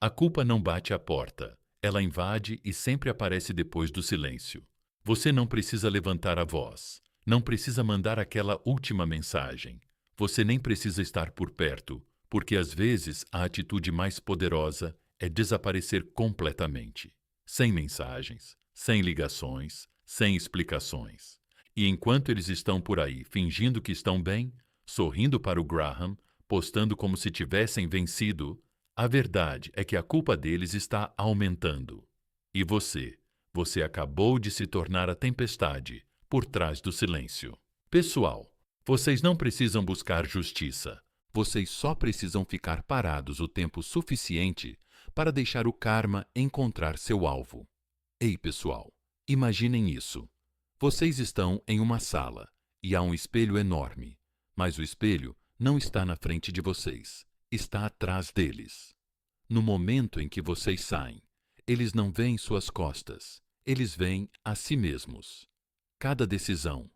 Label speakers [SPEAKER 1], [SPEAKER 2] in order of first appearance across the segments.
[SPEAKER 1] A culpa não bate à porta. Ela invade e sempre aparece depois do silêncio. Você não precisa levantar a voz. Não precisa mandar aquela última mensagem. Você nem precisa estar por perto, porque às vezes a atitude mais poderosa é desaparecer completamente. Sem mensagens, sem ligações, sem explicações. E enquanto eles estão por aí fingindo que estão bem, sorrindo para o Graham, postando como se tivessem vencido, a verdade é que a culpa deles está aumentando. E você acabou de se tornar a tempestade por trás do silêncio. Pessoal, vocês não precisam buscar justiça. Vocês só precisam ficar parados o tempo suficiente para deixar o karma encontrar seu alvo. Ei, pessoal, imaginem isso. Vocês estão em uma sala e há um espelho enorme, mas o espelho não está na frente de vocês, está atrás deles. No momento em que vocês saem, eles não veem suas costas, eles veem a si mesmos. Cada decisão,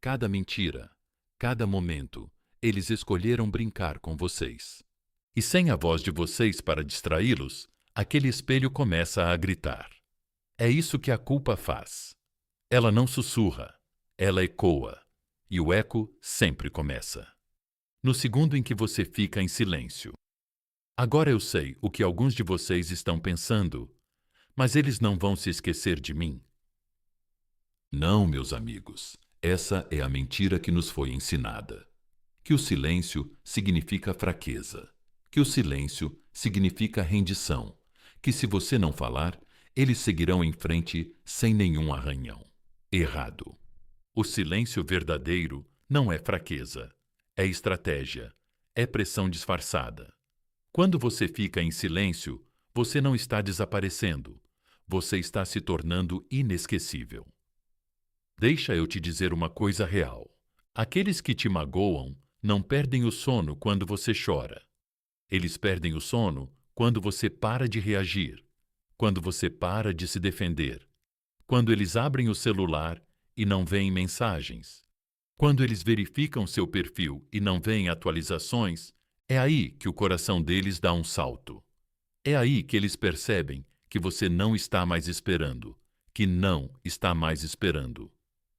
[SPEAKER 1] cada mentira, cada momento, eles escolheram brincar com vocês. E sem a voz de vocês para distraí-los, aquele espelho começa a gritar. É isso que a culpa faz. Ela não sussurra, ela ecoa, e o eco sempre começa. No segundo em que você fica em silêncio. Agora eu sei o que alguns de vocês estão pensando, mas eles não vão se esquecer de mim. Não, meus amigos, essa é a mentira que nos foi ensinada. Que o silêncio significa fraqueza, que o silêncio significa rendição, que se você não falar, eles seguirão em frente sem nenhum arranhão. Errado. O silêncio verdadeiro não é fraqueza, é estratégia, é pressão disfarçada. Quando você fica em silêncio, você não está desaparecendo, você está se tornando inesquecível. Deixa eu te dizer uma coisa real. Aqueles que te magoam não perdem o sono quando você chora. Eles perdem o sono quando você para de reagir, quando você para de se defender, quando eles abrem o celular e não veem mensagens, quando eles verificam seu perfil e não veem atualizações, é aí que o coração deles dá um salto. É aí que eles percebem que você não está mais esperando, que não está mais esperando.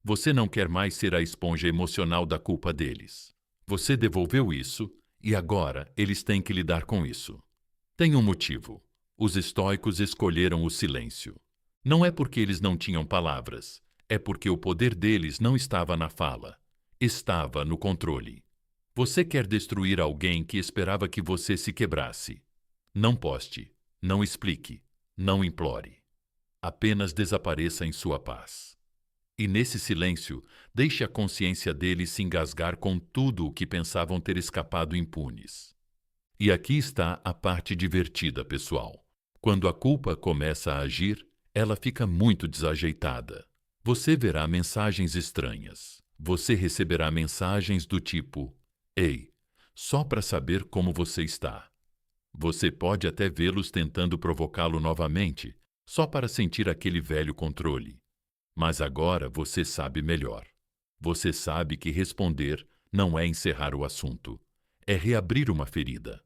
[SPEAKER 1] Você não quer mais ser a esponja emocional da culpa deles. Você devolveu isso e agora eles têm que lidar com isso. Tem um motivo. Os estoicos escolheram o silêncio. Não é porque eles não tinham palavras, é porque o poder deles não estava na fala, estava no controle. Você quer destruir alguém que esperava que você se quebrasse. Não poste, não explique, não implore. Apenas desapareça em sua paz. E nesse silêncio, deixe a consciência deles se engasgar com tudo o que pensavam ter escapado impunes. E aqui está a parte divertida, pessoal. Quando a culpa começa a agir, ela fica muito desajeitada. Você verá mensagens estranhas. Você receberá mensagens do tipo: Ei, só para saber como você está. Você pode até vê-los tentando provocá-lo novamente, só para sentir aquele velho controle. Mas agora você sabe melhor. Você sabe que responder não é encerrar o assunto, é reabrir uma ferida.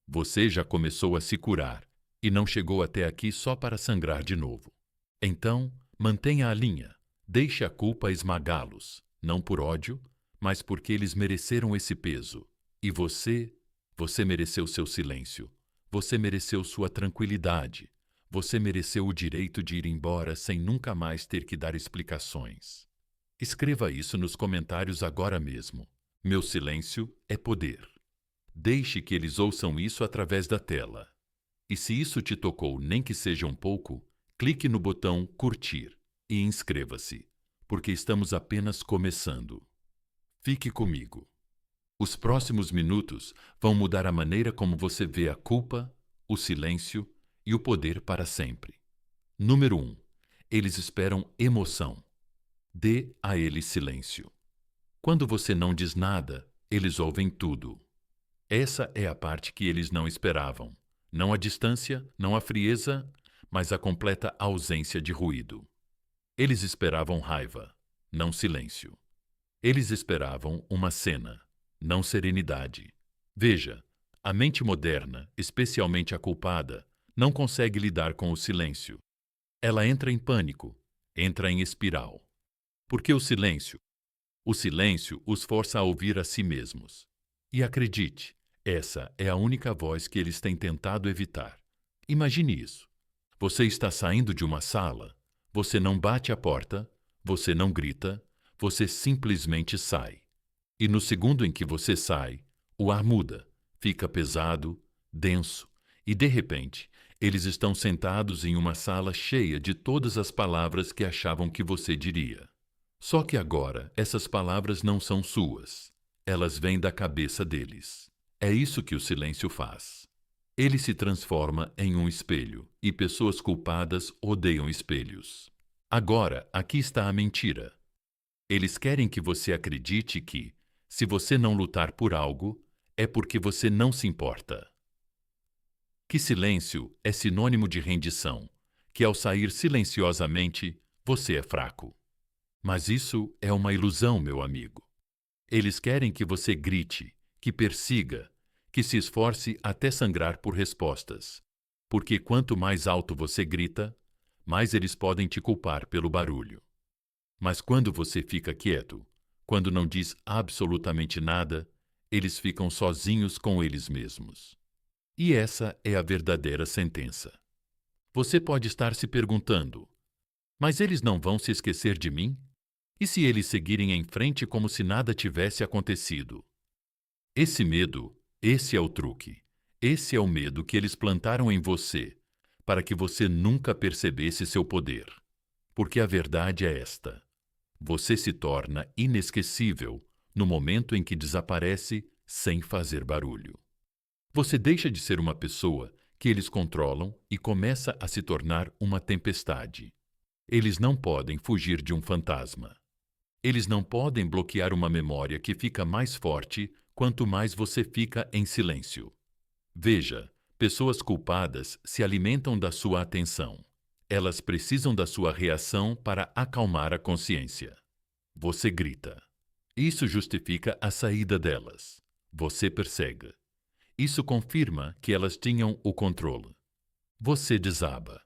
[SPEAKER 1] Você já começou a se curar e não chegou até aqui só para sangrar de novo. Então, mantenha a linha. Deixe a culpa esmagá-los, não por ódio, mas porque eles mereceram esse peso. E você mereceu seu silêncio. Você mereceu sua tranquilidade. Você mereceu o direito de ir embora sem nunca mais ter que dar explicações. Escreva isso nos comentários agora mesmo. Meu silêncio é poder. Deixe que eles ouçam isso através da tela. E se isso te tocou nem que seja um pouco, clique no botão curtir e inscreva-se, porque estamos apenas começando. Fique comigo. Os próximos minutos vão mudar a maneira como você vê a culpa, o silêncio e o poder para sempre. Número 1. Eles esperam emoção. Dê a eles silêncio. Quando você não diz nada, eles ouvem tudo. Essa é a parte que eles não esperavam. Não a distância, não a frieza, mas a completa ausência de ruído. Eles esperavam raiva, não silêncio. Eles esperavam uma cena, não serenidade. Veja, a mente moderna, especialmente a culpada, não consegue lidar com o silêncio. Ela entra em pânico, entra em espiral. Porque o silêncio os força a ouvir a si mesmos. E acredite, essa é a única voz que eles têm tentado evitar. Imagine isso. Você está saindo de uma sala, você não bate a porta, você não grita, você simplesmente sai. E no segundo em que você sai, o ar muda, fica pesado, denso, e de repente, eles estão sentados em uma sala cheia de todas as palavras que achavam que você diria. Só que agora, essas palavras não são suas. Elas vêm da cabeça deles. É isso que o silêncio faz. Ele se transforma em um espelho, e pessoas culpadas odeiam espelhos. Agora, aqui está a mentira. Eles querem que você acredite que, se você não lutar por algo, é porque você não se importa. Que silêncio é sinônimo de rendição, que ao sair silenciosamente, você é fraco. Mas isso é uma ilusão, meu amigo. Eles querem que você grite, que persiga, que se esforce até sangrar por respostas. Porque quanto mais alto você grita, mais eles podem te culpar pelo barulho. Mas quando você fica quieto, quando não diz absolutamente nada, eles ficam sozinhos com eles mesmos. E essa é a verdadeira sentença. Você pode estar se perguntando: mas eles não vão se esquecer de mim? E se eles seguirem em frente como se nada tivesse acontecido? Esse medo, esse é o truque. Esse é o medo que eles plantaram em você, para que você nunca percebesse seu poder. Porque a verdade é esta: você se torna inesquecível no momento em que desaparece sem fazer barulho. Você deixa de ser uma pessoa que eles controlam e começa a se tornar uma tempestade. Eles não podem fugir de um fantasma. Eles não podem bloquear uma memória que fica mais forte quanto mais você fica em silêncio. Veja, pessoas culpadas se alimentam da sua atenção. Elas precisam da sua reação para acalmar a consciência. Você grita. Isso justifica a saída delas. Você persegue. Isso confirma que elas tinham o controle. Você desaba.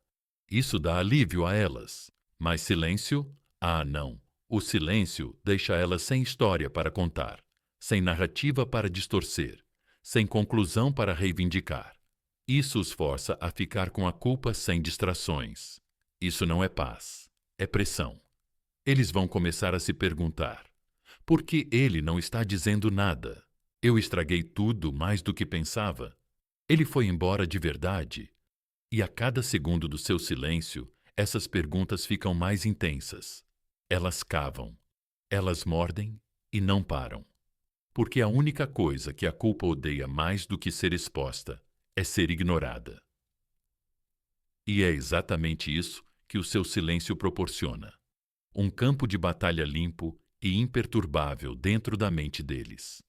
[SPEAKER 1] Isso dá alívio a elas. Mas silêncio? Ah, não. O silêncio deixa elas sem história para contar, sem narrativa para distorcer, sem conclusão para reivindicar. Isso os força a ficar com a culpa sem distrações. Isso não é paz, é pressão. Eles vão começar a se perguntar: por que ele não está dizendo nada? Eu estraguei tudo mais do que pensava. Ele foi embora de verdade? E a cada segundo do seu silêncio, essas perguntas ficam mais intensas. Elas cavam, elas mordem e não param. Porque a única coisa que a culpa odeia mais do que ser exposta é ser ignorada. E é exatamente isso que o seu silêncio proporciona. Um campo de batalha limpo e imperturbável dentro da mente deles.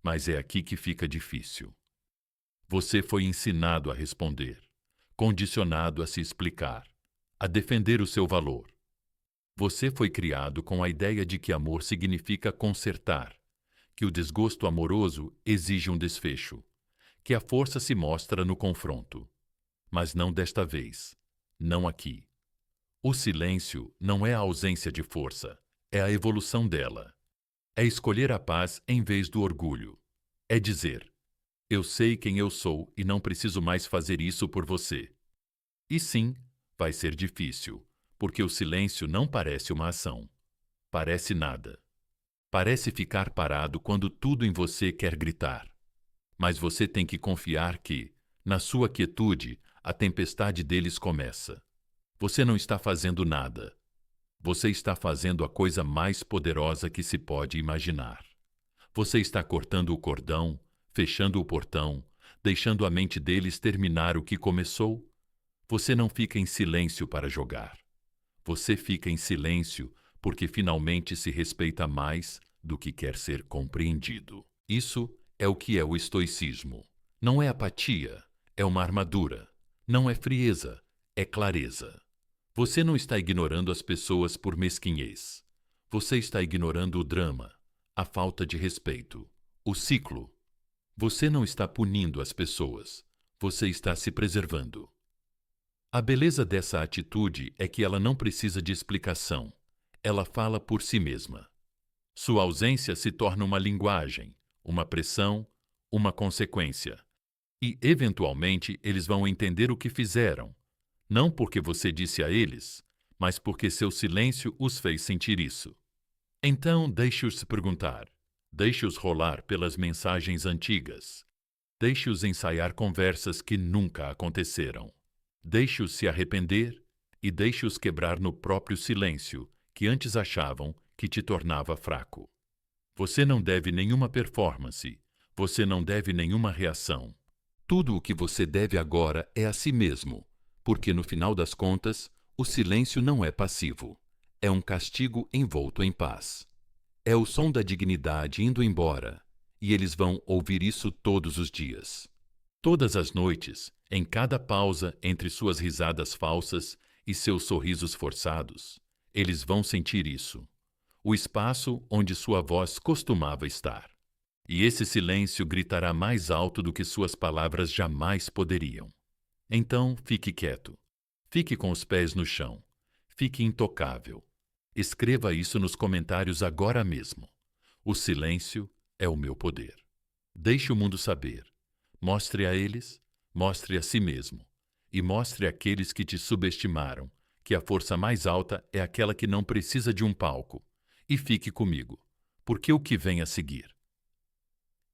[SPEAKER 1] Mas é aqui que fica difícil. Você foi ensinado a responder, condicionado a se explicar, a defender o seu valor. Você foi criado com a ideia de que amor significa consertar, que o desgosto amoroso exige um desfecho, que a força se mostra no confronto. Mas não desta vez, não aqui. O silêncio não é a ausência de força, é a evolução dela. É escolher a paz em vez do orgulho. É dizer: eu sei quem eu sou e não preciso mais fazer isso por você. E sim, vai ser difícil, porque o silêncio não parece uma ação. Parece nada. Parece ficar parado quando tudo em você quer gritar. Mas você tem que confiar que, na sua quietude, a tempestade deles começa. Você não está fazendo nada. Você está fazendo a coisa mais poderosa que se pode imaginar. Você está cortando o cordão, fechando o portão, deixando a mente deles terminar o que começou. Você não fica em silêncio para jogar. Você fica em silêncio porque finalmente se respeita mais do que quer ser compreendido. Isso é o que é o estoicismo. Não é apatia, é uma armadura. Não é frieza, é clareza. Você não está ignorando as pessoas por mesquinhez. Você está ignorando o drama, a falta de respeito, o ciclo. Você não está punindo as pessoas. Você está se preservando. A beleza dessa atitude é que ela não precisa de explicação. Ela fala por si mesma. Sua ausência se torna uma linguagem, uma pressão, uma consequência. E, eventualmente, eles vão entender o que fizeram, não porque você disse a eles, mas porque seu silêncio os fez sentir isso. Então, deixe-os se perguntar. Deixe-os rolar pelas mensagens antigas. Deixe-os ensaiar conversas que nunca aconteceram. Deixe-os se arrepender e deixe-os quebrar no próprio silêncio que antes achavam que te tornava fraco. Você não deve nenhuma performance. Você não deve nenhuma reação. Tudo o que você deve agora é a si mesmo, porque no final das contas, o silêncio não é passivo. É um castigo envolto em paz. É o som da dignidade indo embora, e eles vão ouvir isso todos os dias. Todas as noites, em cada pausa entre suas risadas falsas e seus sorrisos forçados, eles vão sentir isso. O espaço onde sua voz costumava estar. E esse silêncio gritará mais alto do que suas palavras jamais poderiam. Então, fique quieto. Fique com os pés no chão. Fique intocável. Escreva isso nos comentários agora mesmo. O silêncio é o meu poder. Deixe o mundo saber. Mostre a eles, mostre a si mesmo. E mostre àqueles que te subestimaram que a força mais alta é aquela que não precisa de um palco. E fique comigo, porque o que vem a seguir?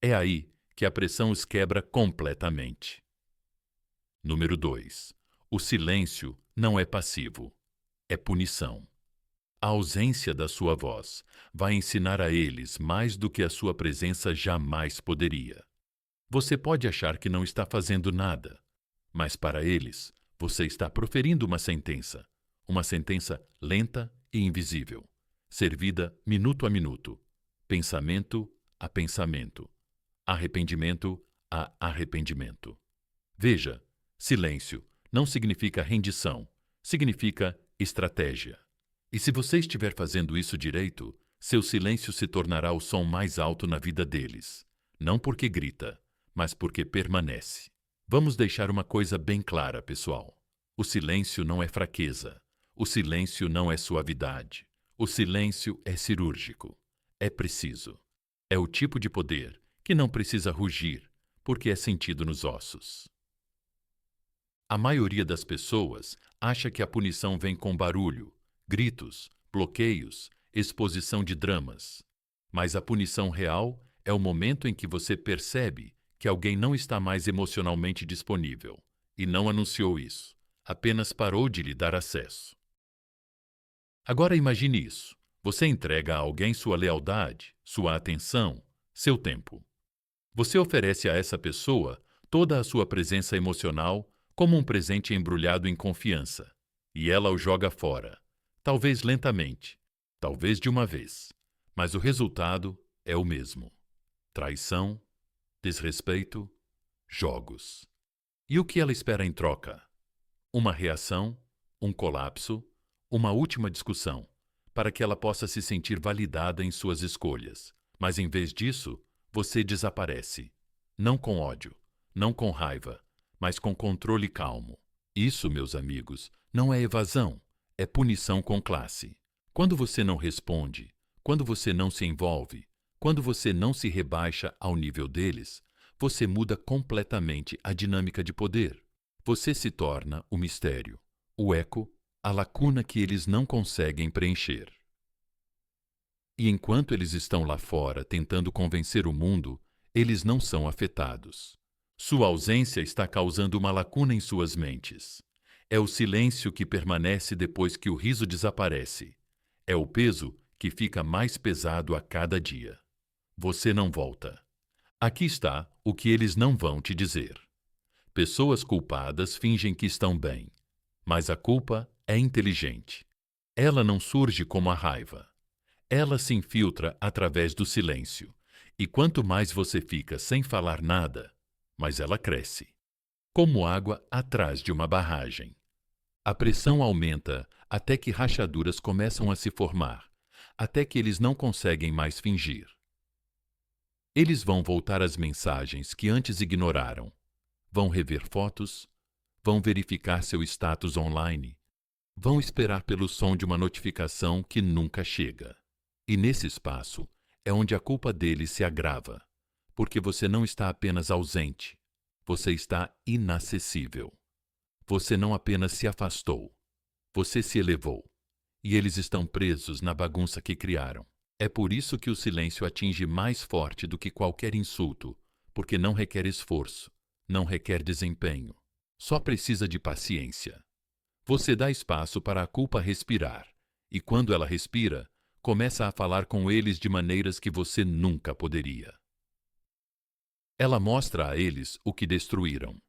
[SPEAKER 1] É aí que a pressão os quebra completamente. Número 2. O silêncio não é passivo, é punição. A ausência da sua voz vai ensinar a eles mais do que a sua presença jamais poderia. Você pode achar que não está fazendo nada, mas para eles, você está proferindo uma sentença lenta e invisível, servida minuto a minuto, pensamento a pensamento, arrependimento a arrependimento. Veja, silêncio não significa rendição, significa estratégia. E se você estiver fazendo isso direito, seu silêncio se tornará o som mais alto na vida deles. Não porque grita, mas porque permanece. Vamos deixar uma coisa bem clara, pessoal. O silêncio não é fraqueza. O silêncio não é suavidade. O silêncio é cirúrgico. É preciso. É o tipo de poder que não precisa rugir, porque é sentido nos ossos. A maioria das pessoas acha que a punição vem com barulho, gritos, bloqueios, exposição de dramas. Mas a punição real é o momento em que você percebe que alguém não está mais emocionalmente disponível e não anunciou isso, apenas parou de lhe dar acesso. Agora imagine isso. Você entrega a alguém sua lealdade, sua atenção, seu tempo. Você oferece a essa pessoa toda a sua presença emocional como um presente embrulhado em confiança, e ela o joga fora, talvez lentamente, talvez de uma vez, mas o resultado é o mesmo: traição, desrespeito, jogos. E o que ela espera em troca? Uma reação, um colapso, uma última discussão, para que ela possa se sentir validada em suas escolhas. Mas em vez disso, você desaparece. Não com ódio, não com raiva, mas com controle calmo. Isso, meus amigos, não é evasão, é punição com classe. Quando você não responde, quando você não se envolve, quando você não se rebaixa ao nível deles, você muda completamente a dinâmica de poder. Você se torna o mistério, o eco, a lacuna que eles não conseguem preencher. E enquanto eles estão lá fora tentando convencer o mundo, eles não são afetados. Sua ausência está causando uma lacuna em suas mentes. É o silêncio que permanece depois que o riso desaparece. É o peso que fica mais pesado a cada dia. Você não volta. Aqui está o que eles não vão te dizer. Pessoas culpadas fingem que estão bem, mas a culpa é inteligente. Ela não surge como a raiva. Ela se infiltra através do silêncio. E quanto mais você fica sem falar nada, mais ela cresce. Como água atrás de uma barragem. A pressão aumenta até que rachaduras começam a se formar, até que eles não conseguem mais fingir. Eles vão voltar às mensagens que antes ignoraram. Vão rever fotos, vão verificar seu status online, vão esperar pelo som de uma notificação que nunca chega. E nesse espaço é onde a culpa deles se agrava, porque você não está apenas ausente, você está inacessível. Você não apenas se afastou, você se elevou. E eles estão presos na bagunça que criaram. É por isso que o silêncio atinge mais forte do que qualquer insulto, porque não requer esforço, não requer desempenho. Só precisa de paciência. Você dá espaço para a culpa respirar, e quando ela respira, começa a falar com eles de maneiras que você nunca poderia. Ela mostra a eles o que destruíram.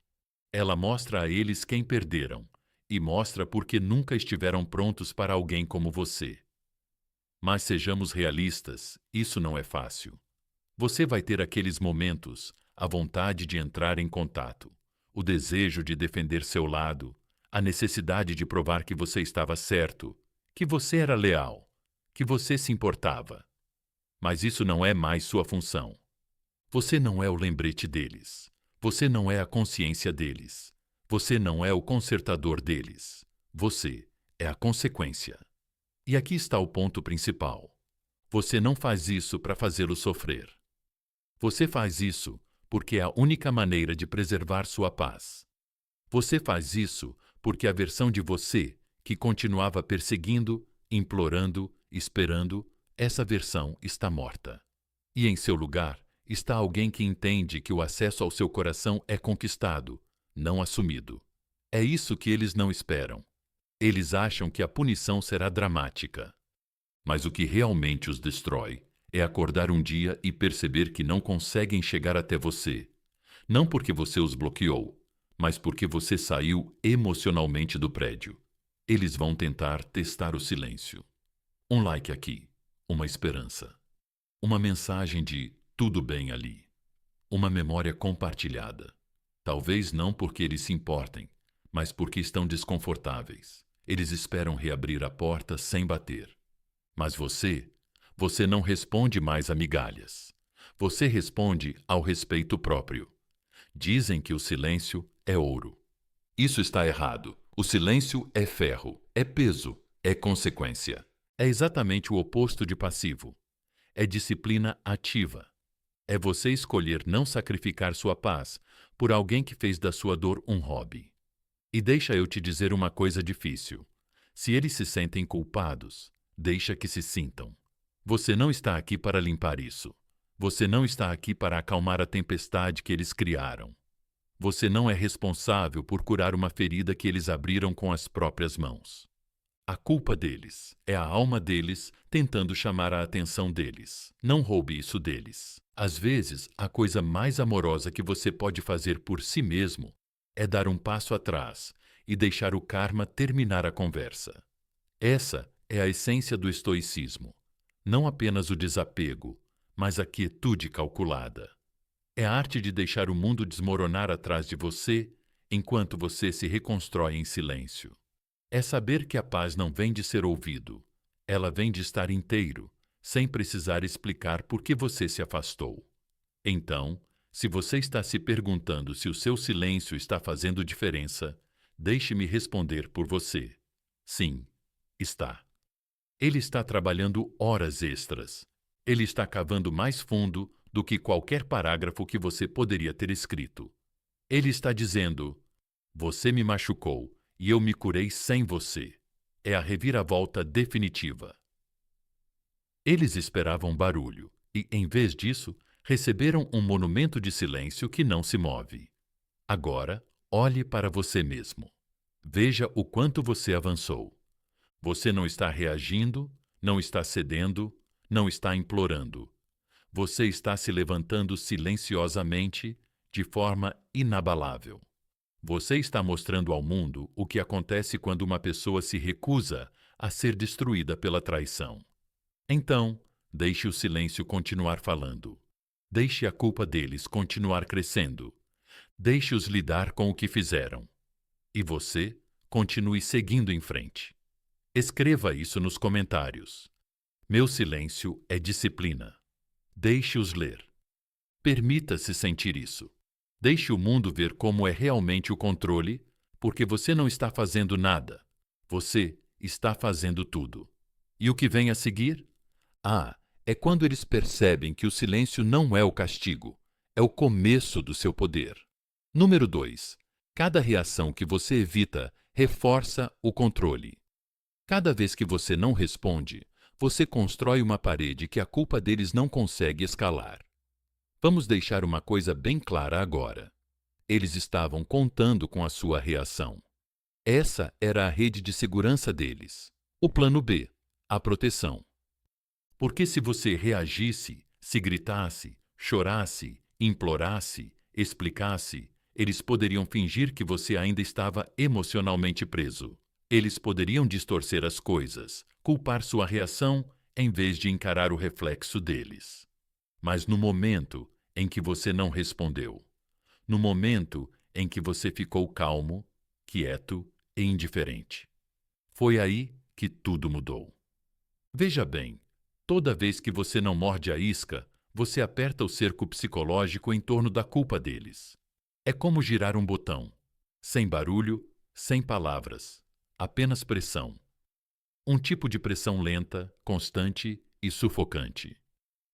[SPEAKER 1] Ela mostra a eles quem perderam, e mostra por que nunca estiveram prontos para alguém como você. Mas sejamos realistas, isso não é fácil. Você vai ter aqueles momentos, a vontade de entrar em contato, o desejo de defender seu lado, a necessidade de provar que você estava certo, que você era leal, que você se importava. Mas isso não é mais sua função. Você não é o lembrete deles. Você não é a consciência deles. Você não é o consertador deles. Você é a consequência. E aqui está o ponto principal. Você não faz isso para fazê-lo sofrer. Você faz isso porque é a única maneira de preservar sua paz. Você faz isso porque a versão de você, que continuava perseguindo, implorando, esperando, essa versão está morta. E em seu lugar está alguém que entende que o acesso ao seu coração é conquistado, não assumido. É isso que eles não esperam. Eles acham que a punição será dramática. Mas o que realmente os destrói é acordar um dia e perceber que não conseguem chegar até você. Não porque você os bloqueou, mas porque você saiu emocionalmente do prédio. Eles vão tentar testar o silêncio. Um like aqui, uma esperança. Uma mensagem de tudo bem ali. Uma memória compartilhada. Talvez não porque eles se importem, mas porque estão desconfortáveis. Eles esperam reabrir a porta sem bater. Mas você não responde mais a migalhas. Você responde ao respeito próprio. Dizem que o silêncio é ouro. Isso está errado. O silêncio é ferro, é peso, é consequência. É exatamente o oposto de passivo. É disciplina ativa. É você escolher não sacrificar sua paz por alguém que fez da sua dor um hobby. E deixa eu te dizer uma coisa difícil. Se eles se sentem culpados, deixa que se sintam. Você não está aqui para limpar isso. Você não está aqui para acalmar a tempestade que eles criaram. Você não é responsável por curar uma ferida que eles abriram com as próprias mãos. A culpa deles é a alma deles tentando chamar a atenção deles. Não roube isso deles. Às vezes, a coisa mais amorosa que você pode fazer por si mesmo é dar um passo atrás e deixar o karma terminar a conversa. Essa é a essência do estoicismo. Não apenas o desapego, mas a quietude calculada. É a arte de deixar o mundo desmoronar atrás de você enquanto você se reconstrói em silêncio. É saber que a paz não vem de ser ouvido. Ela vem de estar inteiro, sem precisar explicar por que você se afastou. Então, se você está se perguntando se o seu silêncio está fazendo diferença, deixe-me responder por você. Sim, está. Ele está trabalhando horas extras. Ele está cavando mais fundo do que qualquer parágrafo que você poderia ter escrito. Ele está dizendo: você me machucou e eu me curei sem você. É a reviravolta definitiva. Eles esperavam barulho e, em vez disso, receberam um monumento de silêncio que não se move. Agora, olhe para você mesmo. Veja o quanto você avançou. Você não está reagindo, não está cedendo, não está implorando. Você está se levantando silenciosamente, de forma inabalável. Você está mostrando ao mundo o que acontece quando uma pessoa se recusa a ser destruída pela traição. Então, deixe o silêncio continuar falando. Deixe a culpa deles continuar crescendo. Deixe-os lidar com o que fizeram. E você continue seguindo em frente. Escreva isso nos comentários. Meu silêncio é disciplina. Deixe-os ler. Permita-se sentir isso. Deixe o mundo ver como é realmente o controle, porque você não está fazendo nada. Você está fazendo tudo. E o que vem a seguir? É quando eles percebem que o silêncio não é o castigo, é o começo do seu poder. Número 2. Cada reação que você evita reforça o controle. Cada vez que você não responde, você constrói uma parede que a culpa deles não consegue escalar. Vamos deixar uma coisa bem clara agora. Eles estavam contando com a sua reação. Essa era a rede de segurança deles. O plano B, a proteção. Porque se você reagisse, se gritasse, chorasse, implorasse, explicasse, eles poderiam fingir que você ainda estava emocionalmente preso. Eles poderiam distorcer as coisas, culpar sua reação em vez de encarar o reflexo deles. Mas no momento em que você não respondeu, no momento em que você ficou calmo, quieto e indiferente, foi aí que tudo mudou. Veja bem, toda vez que você não morde a isca, você aperta o cerco psicológico em torno da culpa deles. É como girar um botão, sem barulho, sem palavras, apenas pressão. Um tipo de pressão lenta, constante e sufocante.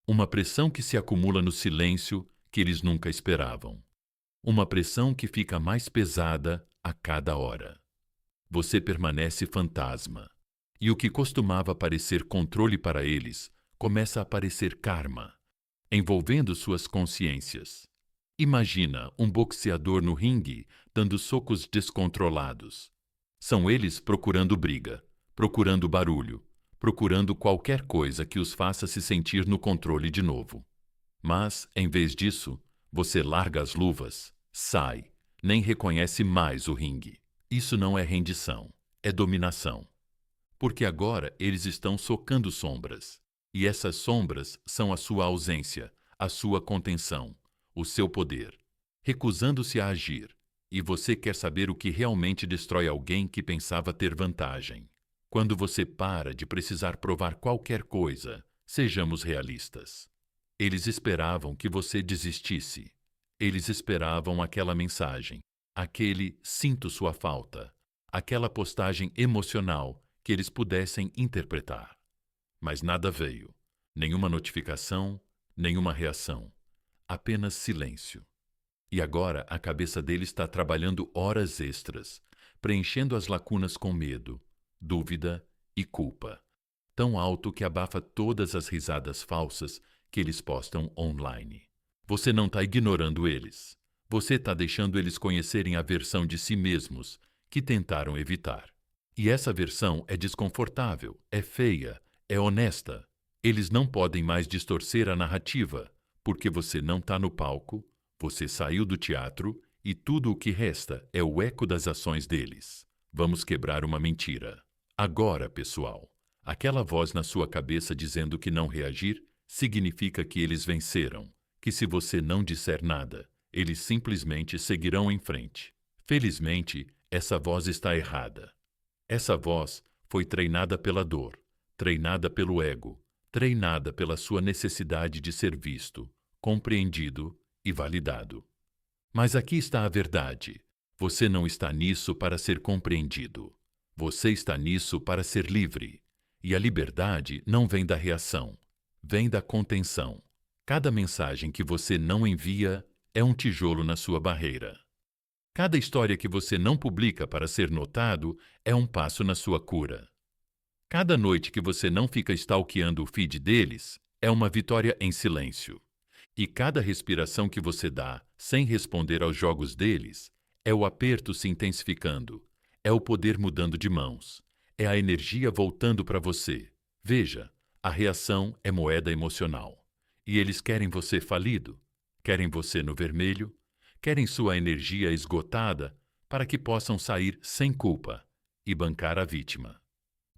[SPEAKER 1] Uma pressão que se acumula no silêncio que eles nunca esperavam. Uma pressão que fica mais pesada a cada hora. Você permanece fantasma. E o que costumava parecer controle para eles começa a parecer karma, envolvendo suas consciências. Imagina um boxeador no ringue dando socos descontrolados. São eles procurando briga, procurando barulho, procurando qualquer coisa que os faça se sentir no controle de novo. Mas, em vez disso, você larga as luvas, sai, nem reconhece mais o ringue. Isso não é rendição, é dominação. Porque agora eles estão socando sombras. E essas sombras são a sua ausência, a sua contenção, o seu poder, recusando-se a agir. E você quer saber o que realmente destrói alguém que pensava ter vantagem. Quando você para de precisar provar qualquer coisa, sejamos realistas. Eles esperavam que você desistisse. Eles esperavam aquela mensagem, aquele sinto sua falta, aquela postagem emocional que eles pudessem interpretar. Mas nada veio. Nenhuma notificação, nenhuma reação. Apenas silêncio. E agora a cabeça dele está trabalhando horas extras, preenchendo as lacunas com medo, dúvida e culpa, tão alto que abafa todas as risadas falsas que eles postam online. Você não está ignorando eles. Você está deixando eles conhecerem a versão de si mesmos que tentaram evitar. E essa versão é desconfortável, é feia, é honesta. Eles não podem mais distorcer a narrativa, porque você não está no palco, você saiu do teatro e tudo o que resta é o eco das ações deles. Vamos quebrar uma mentira. Agora, pessoal, aquela voz na sua cabeça dizendo que não reagir significa que eles venceram, que se você não disser nada, eles simplesmente seguirão em frente. Felizmente, essa voz está errada. Essa voz foi treinada pela dor, treinada pelo ego, treinada pela sua necessidade de ser visto, compreendido e validado. Mas aqui está a verdade. Você não está nisso para ser compreendido. Você está nisso para ser livre. E a liberdade não vem da reação, vem da contenção. Cada mensagem que você não envia é um tijolo na sua barreira. Cada história que você não publica para ser notado é um passo na sua cura. Cada noite que você não fica stalkeando o feed deles é uma vitória em silêncio. E cada respiração que você dá sem responder aos jogos deles é o aperto se intensificando, é o poder mudando de mãos, é a energia voltando para você. Veja, a reação é moeda emocional. E eles querem você falido, querem você no vermelho, querem sua energia esgotada para que possam sair sem culpa e bancar a vítima.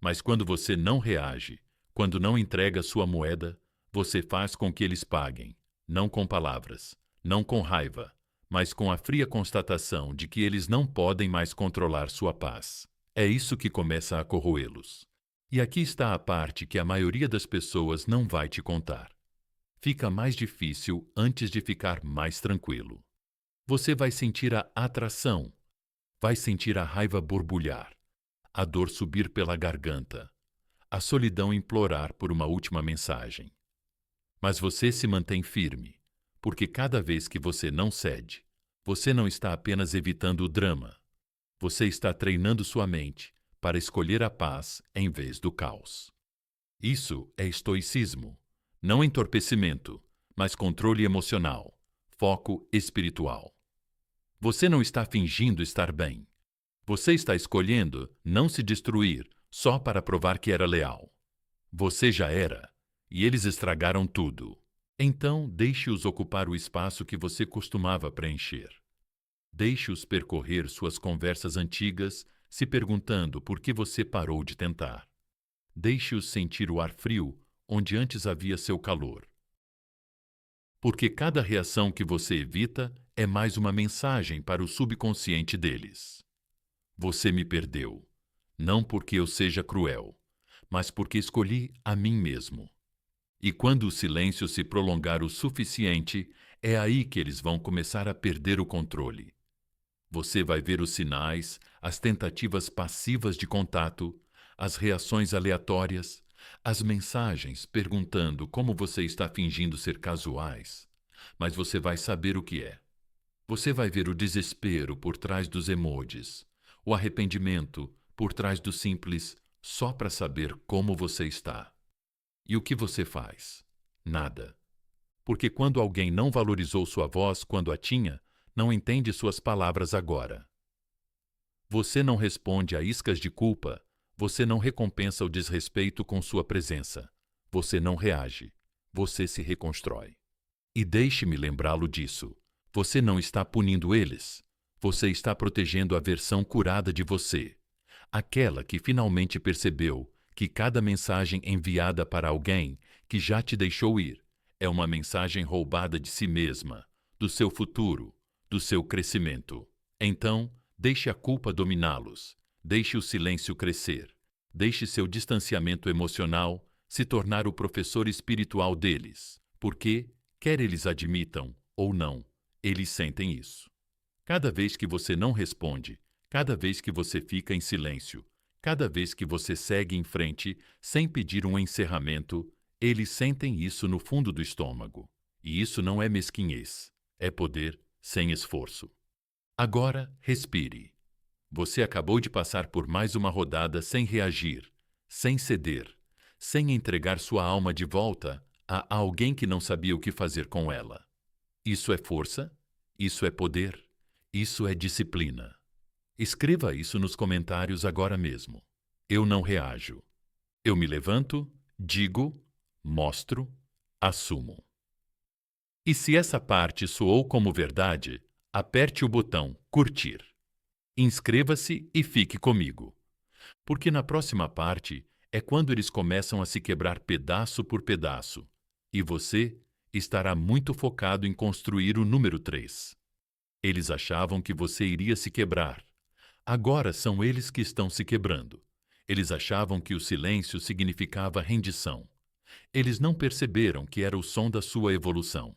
[SPEAKER 1] Mas quando você não reage, quando não entrega sua moeda, você faz com que eles paguem, não com palavras, não com raiva, mas com a fria constatação de que eles não podem mais controlar sua paz. É isso que começa a corroê-los. E aqui está a parte que a maioria das pessoas não vai te contar. Fica mais difícil antes de ficar mais tranquilo. Você vai sentir a atração. Vai sentir a raiva borbulhar, a dor subir pela garganta, a solidão implorar por uma última mensagem. Mas você se mantém firme, porque cada vez que você não cede, você não está apenas evitando o drama, você está treinando sua mente para escolher a paz em vez do caos. Isso é estoicismo, não entorpecimento, mas controle emocional, foco espiritual. Você não está fingindo estar bem. Você está escolhendo não se destruir só para provar que era leal. Você já era, e eles estragaram tudo. Então, deixe-os ocupar o espaço que você costumava preencher. Deixe-os percorrer suas conversas antigas, se perguntando por que você parou de tentar. Deixe-os sentir o ar frio onde antes havia seu calor. Porque cada reação que você evita é mais uma mensagem para o subconsciente deles. Você me perdeu, não porque eu seja cruel, mas porque escolhi a mim mesmo. E quando o silêncio se prolongar o suficiente, é aí que eles vão começar a perder o controle. Você vai ver os sinais, as tentativas passivas de contato, as reações aleatórias, as mensagens perguntando como você está fingindo ser casuais, mas você vai saber o que é. Você vai ver o desespero por trás dos emojis, o arrependimento por trás do simples só para saber como você está. E o que você faz? Nada. Porque quando alguém não valorizou sua voz quando a tinha, não entende suas palavras agora. Você não responde a iscas de culpa, você não recompensa o desrespeito com sua presença. Você não reage, você se reconstrói. E deixe-me lembrá-lo disso. Você não está punindo eles. Você está protegendo a versão curada de você. Aquela que finalmente percebeu que cada mensagem enviada para alguém que já te deixou ir é uma mensagem roubada de si mesma, do seu futuro, do seu crescimento. Então, deixe a culpa dominá-los. Deixe o silêncio crescer. Deixe seu distanciamento emocional se tornar o professor espiritual deles. Porque, quer eles admitam ou não, eles sentem isso. Cada vez que você não responde, cada vez que você fica em silêncio, cada vez que você segue em frente sem pedir um encerramento, eles sentem isso no fundo do estômago. E isso não é mesquinhez, é poder sem esforço. Agora, respire. Você acabou de passar por mais uma rodada sem reagir, sem ceder, sem entregar sua alma de volta a alguém que não sabia o que fazer com ela. Isso é força? Isso é poder? Isso é disciplina. Escreva isso nos comentários agora mesmo. Eu não reajo. Eu me levanto, digo, mostro, assumo. E se essa parte soou como verdade, aperte o botão curtir. Inscreva-se e fique comigo. Porque na próxima parte é quando eles começam a se quebrar pedaço por pedaço. E você estará muito focado em construir o número 3. Eles achavam que você iria se quebrar. Agora são eles que estão se quebrando. Eles achavam que o silêncio significava rendição. Eles não perceberam que era o som da sua evolução.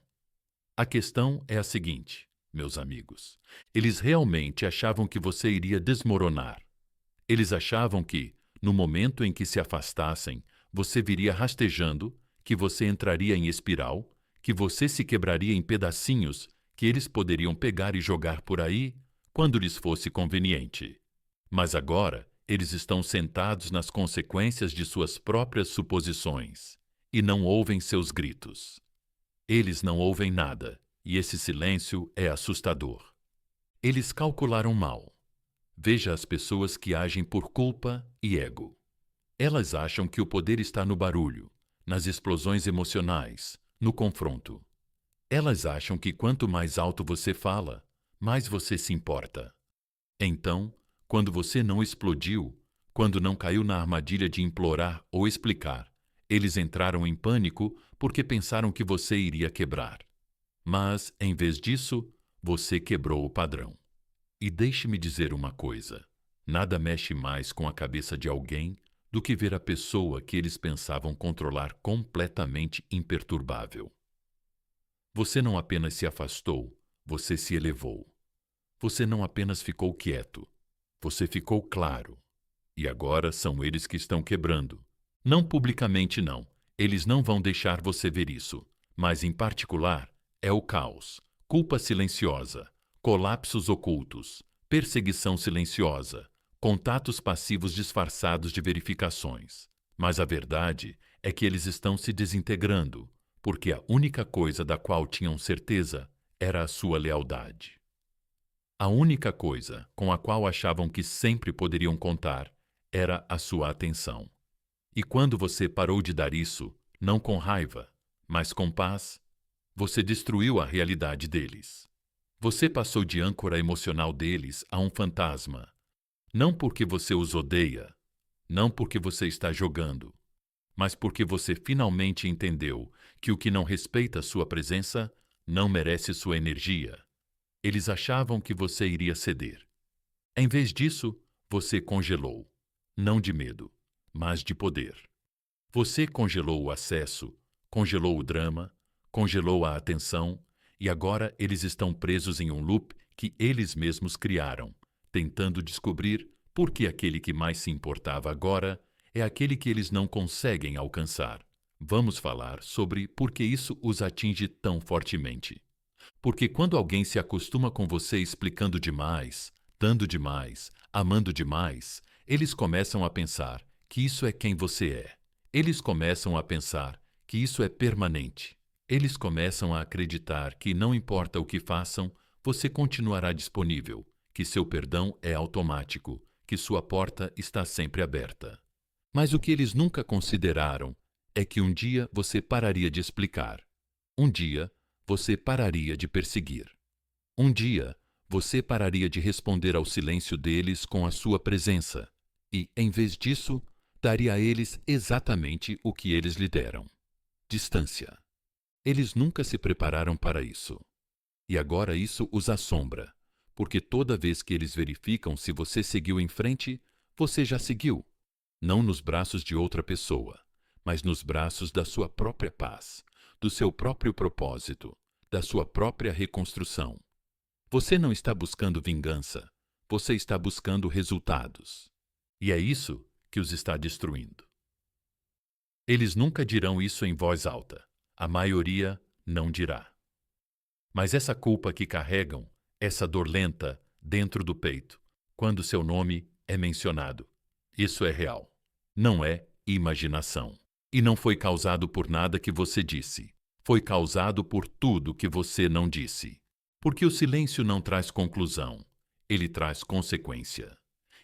[SPEAKER 1] A questão é a seguinte, meus amigos. Eles realmente achavam que você iria desmoronar. Eles achavam que, no momento em que se afastassem, você viria rastejando, que você entraria em espiral, que você se quebraria em pedacinhos que eles poderiam pegar e jogar por aí quando lhes fosse conveniente. Mas agora, eles estão sentados nas consequências de suas próprias suposições e não ouvem seus gritos. Eles não ouvem nada, e esse silêncio é assustador. Eles calcularam mal. Veja as pessoas que agem por culpa e ego. Elas acham que o poder está no barulho, nas explosões emocionais, no confronto. Elas acham que quanto mais alto você fala, mais você se importa. Então, quando você não explodiu, quando não caiu na armadilha de implorar ou explicar, eles entraram em pânico porque pensaram que você iria quebrar. Mas, em vez disso, você quebrou o padrão. E deixe-me dizer uma coisa: nada mexe mais com a cabeça de alguém do que ver a pessoa que eles pensavam controlar completamente imperturbável. Você não apenas se afastou, você se elevou. Você não apenas ficou quieto, Você ficou claro. E agora são eles que estão quebrando. Não publicamente, não. Eles não vão deixar você ver isso. Mas, em particular, é o caos, culpa silenciosa, colapsos ocultos, perseguição silenciosa, contatos passivos disfarçados de verificações. Mas a verdade é que eles estão se desintegrando, porque a única coisa da qual tinham certeza era a sua lealdade. A única coisa com a qual achavam que sempre poderiam contar era a sua atenção. E quando você parou de dar isso, não com raiva, mas com paz, você destruiu a realidade deles. Você passou de âncora emocional deles a um fantasma. Não porque você os odeia, não porque você está jogando, mas porque você finalmente entendeu que o que não respeita sua presença não merece sua energia. Eles achavam que você iria ceder. Em vez disso, você congelou. Não de medo, mas de poder. Você congelou o acesso, congelou o drama, congelou a atenção, e agora eles estão presos em um loop que eles mesmos criaram, tentando descobrir por que aquele que mais se importava agora é aquele que eles não conseguem alcançar. Vamos falar sobre por que isso os atinge tão fortemente. Porque quando alguém se acostuma com você explicando demais, dando demais, amando demais, eles começam a pensar que isso é quem você é. Eles começam a pensar que isso é permanente. Eles começam a acreditar que não importa o que façam, você continuará disponível, que seu perdão é automático, que sua porta está sempre aberta. Mas o que eles nunca consideraram é que um dia você pararia de explicar. Um dia você pararia de perseguir. Um dia você pararia de responder ao silêncio deles com a sua presença e, em vez disso, daria a eles exatamente o que eles lhe deram: distância. Eles nunca se prepararam para isso. E agora isso os assombra, porque toda vez que eles verificam se você seguiu em frente, você já seguiu, não nos braços de outra pessoa, mas nos braços da sua própria paz, do seu próprio propósito, da sua própria reconstrução. Você não está buscando vingança, você está buscando resultados. E é isso que os está destruindo. Eles nunca dirão isso em voz alta. A maioria não dirá. Mas essa culpa que carregam, essa dor lenta dentro do peito, quando seu nome é mencionado, isso é real. Não é imaginação. E não foi causado por nada que você disse. Foi causado por tudo que você não disse. Porque o silêncio não traz conclusão, ele traz consequência.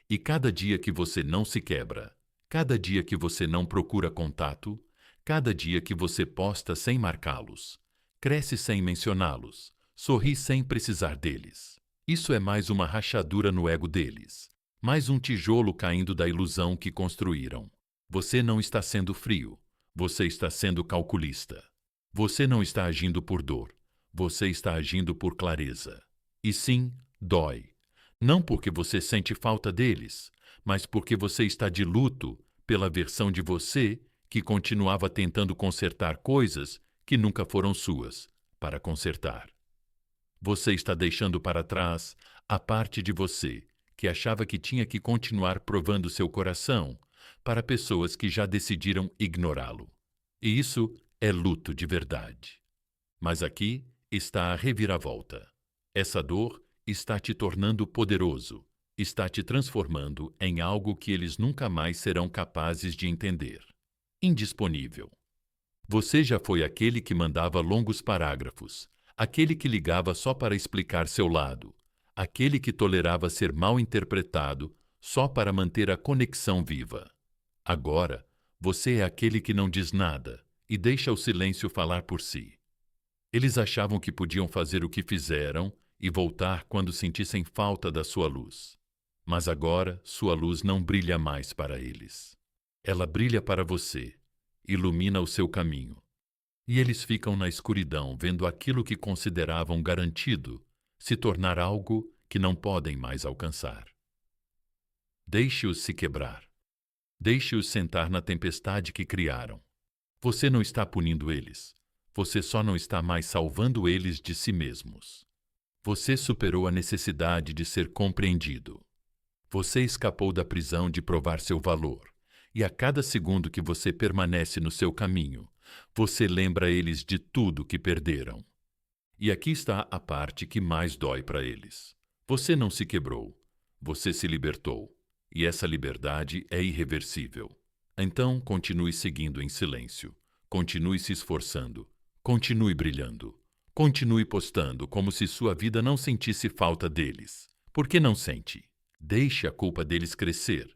[SPEAKER 1] E cada dia que você não se quebra, cada dia que você não procura contato, cada dia que você posta sem marcá-los, cresce sem mencioná-los, sorri sem precisar deles. Isso é mais uma rachadura no ego deles, mais um tijolo caindo da ilusão que construíram. Você não está sendo frio, você está sendo calculista. Você não está agindo por dor, você está agindo por clareza. E sim, dói. Não porque você sente falta deles, mas porque você está de luto pela versão de você que continuava tentando consertar coisas que nunca foram suas para consertar. Você está deixando para trás a parte de você que achava que tinha que continuar provando seu coração para pessoas que já decidiram ignorá-lo. E isso é luto de verdade. Mas aqui está a reviravolta. Essa dor está te tornando poderoso, está te transformando em algo que eles nunca mais serão capazes de entender. Indisponível. Você já foi aquele que mandava longos parágrafos, aquele que ligava só para explicar seu lado, aquele que tolerava ser mal interpretado só para manter a conexão viva. Agora, você é aquele que não diz nada e deixa o silêncio falar por si. Eles achavam que podiam fazer o que fizeram e voltar quando sentissem falta da sua luz. Mas agora sua luz não brilha mais para eles. Ela brilha para você, ilumina o seu caminho. E eles ficam na escuridão vendo aquilo que consideravam garantido se tornar algo que não podem mais alcançar. Deixe-os se quebrar. Deixe-os sentar na tempestade que criaram. Você não está punindo eles. Você só não está mais salvando eles de si mesmos. Você superou a necessidade de ser compreendido. Você escapou da prisão de provar seu valor. E a cada segundo que você permanece no seu caminho, você lembra eles de tudo que perderam. E aqui está a parte que mais dói para eles. Você não se quebrou. Você se libertou. E essa liberdade é irreversível. Então, continue seguindo em silêncio. Continue se esforçando. Continue brilhando. Continue postando como se sua vida não sentisse falta deles. Por que não sente? Deixe a culpa deles crescer.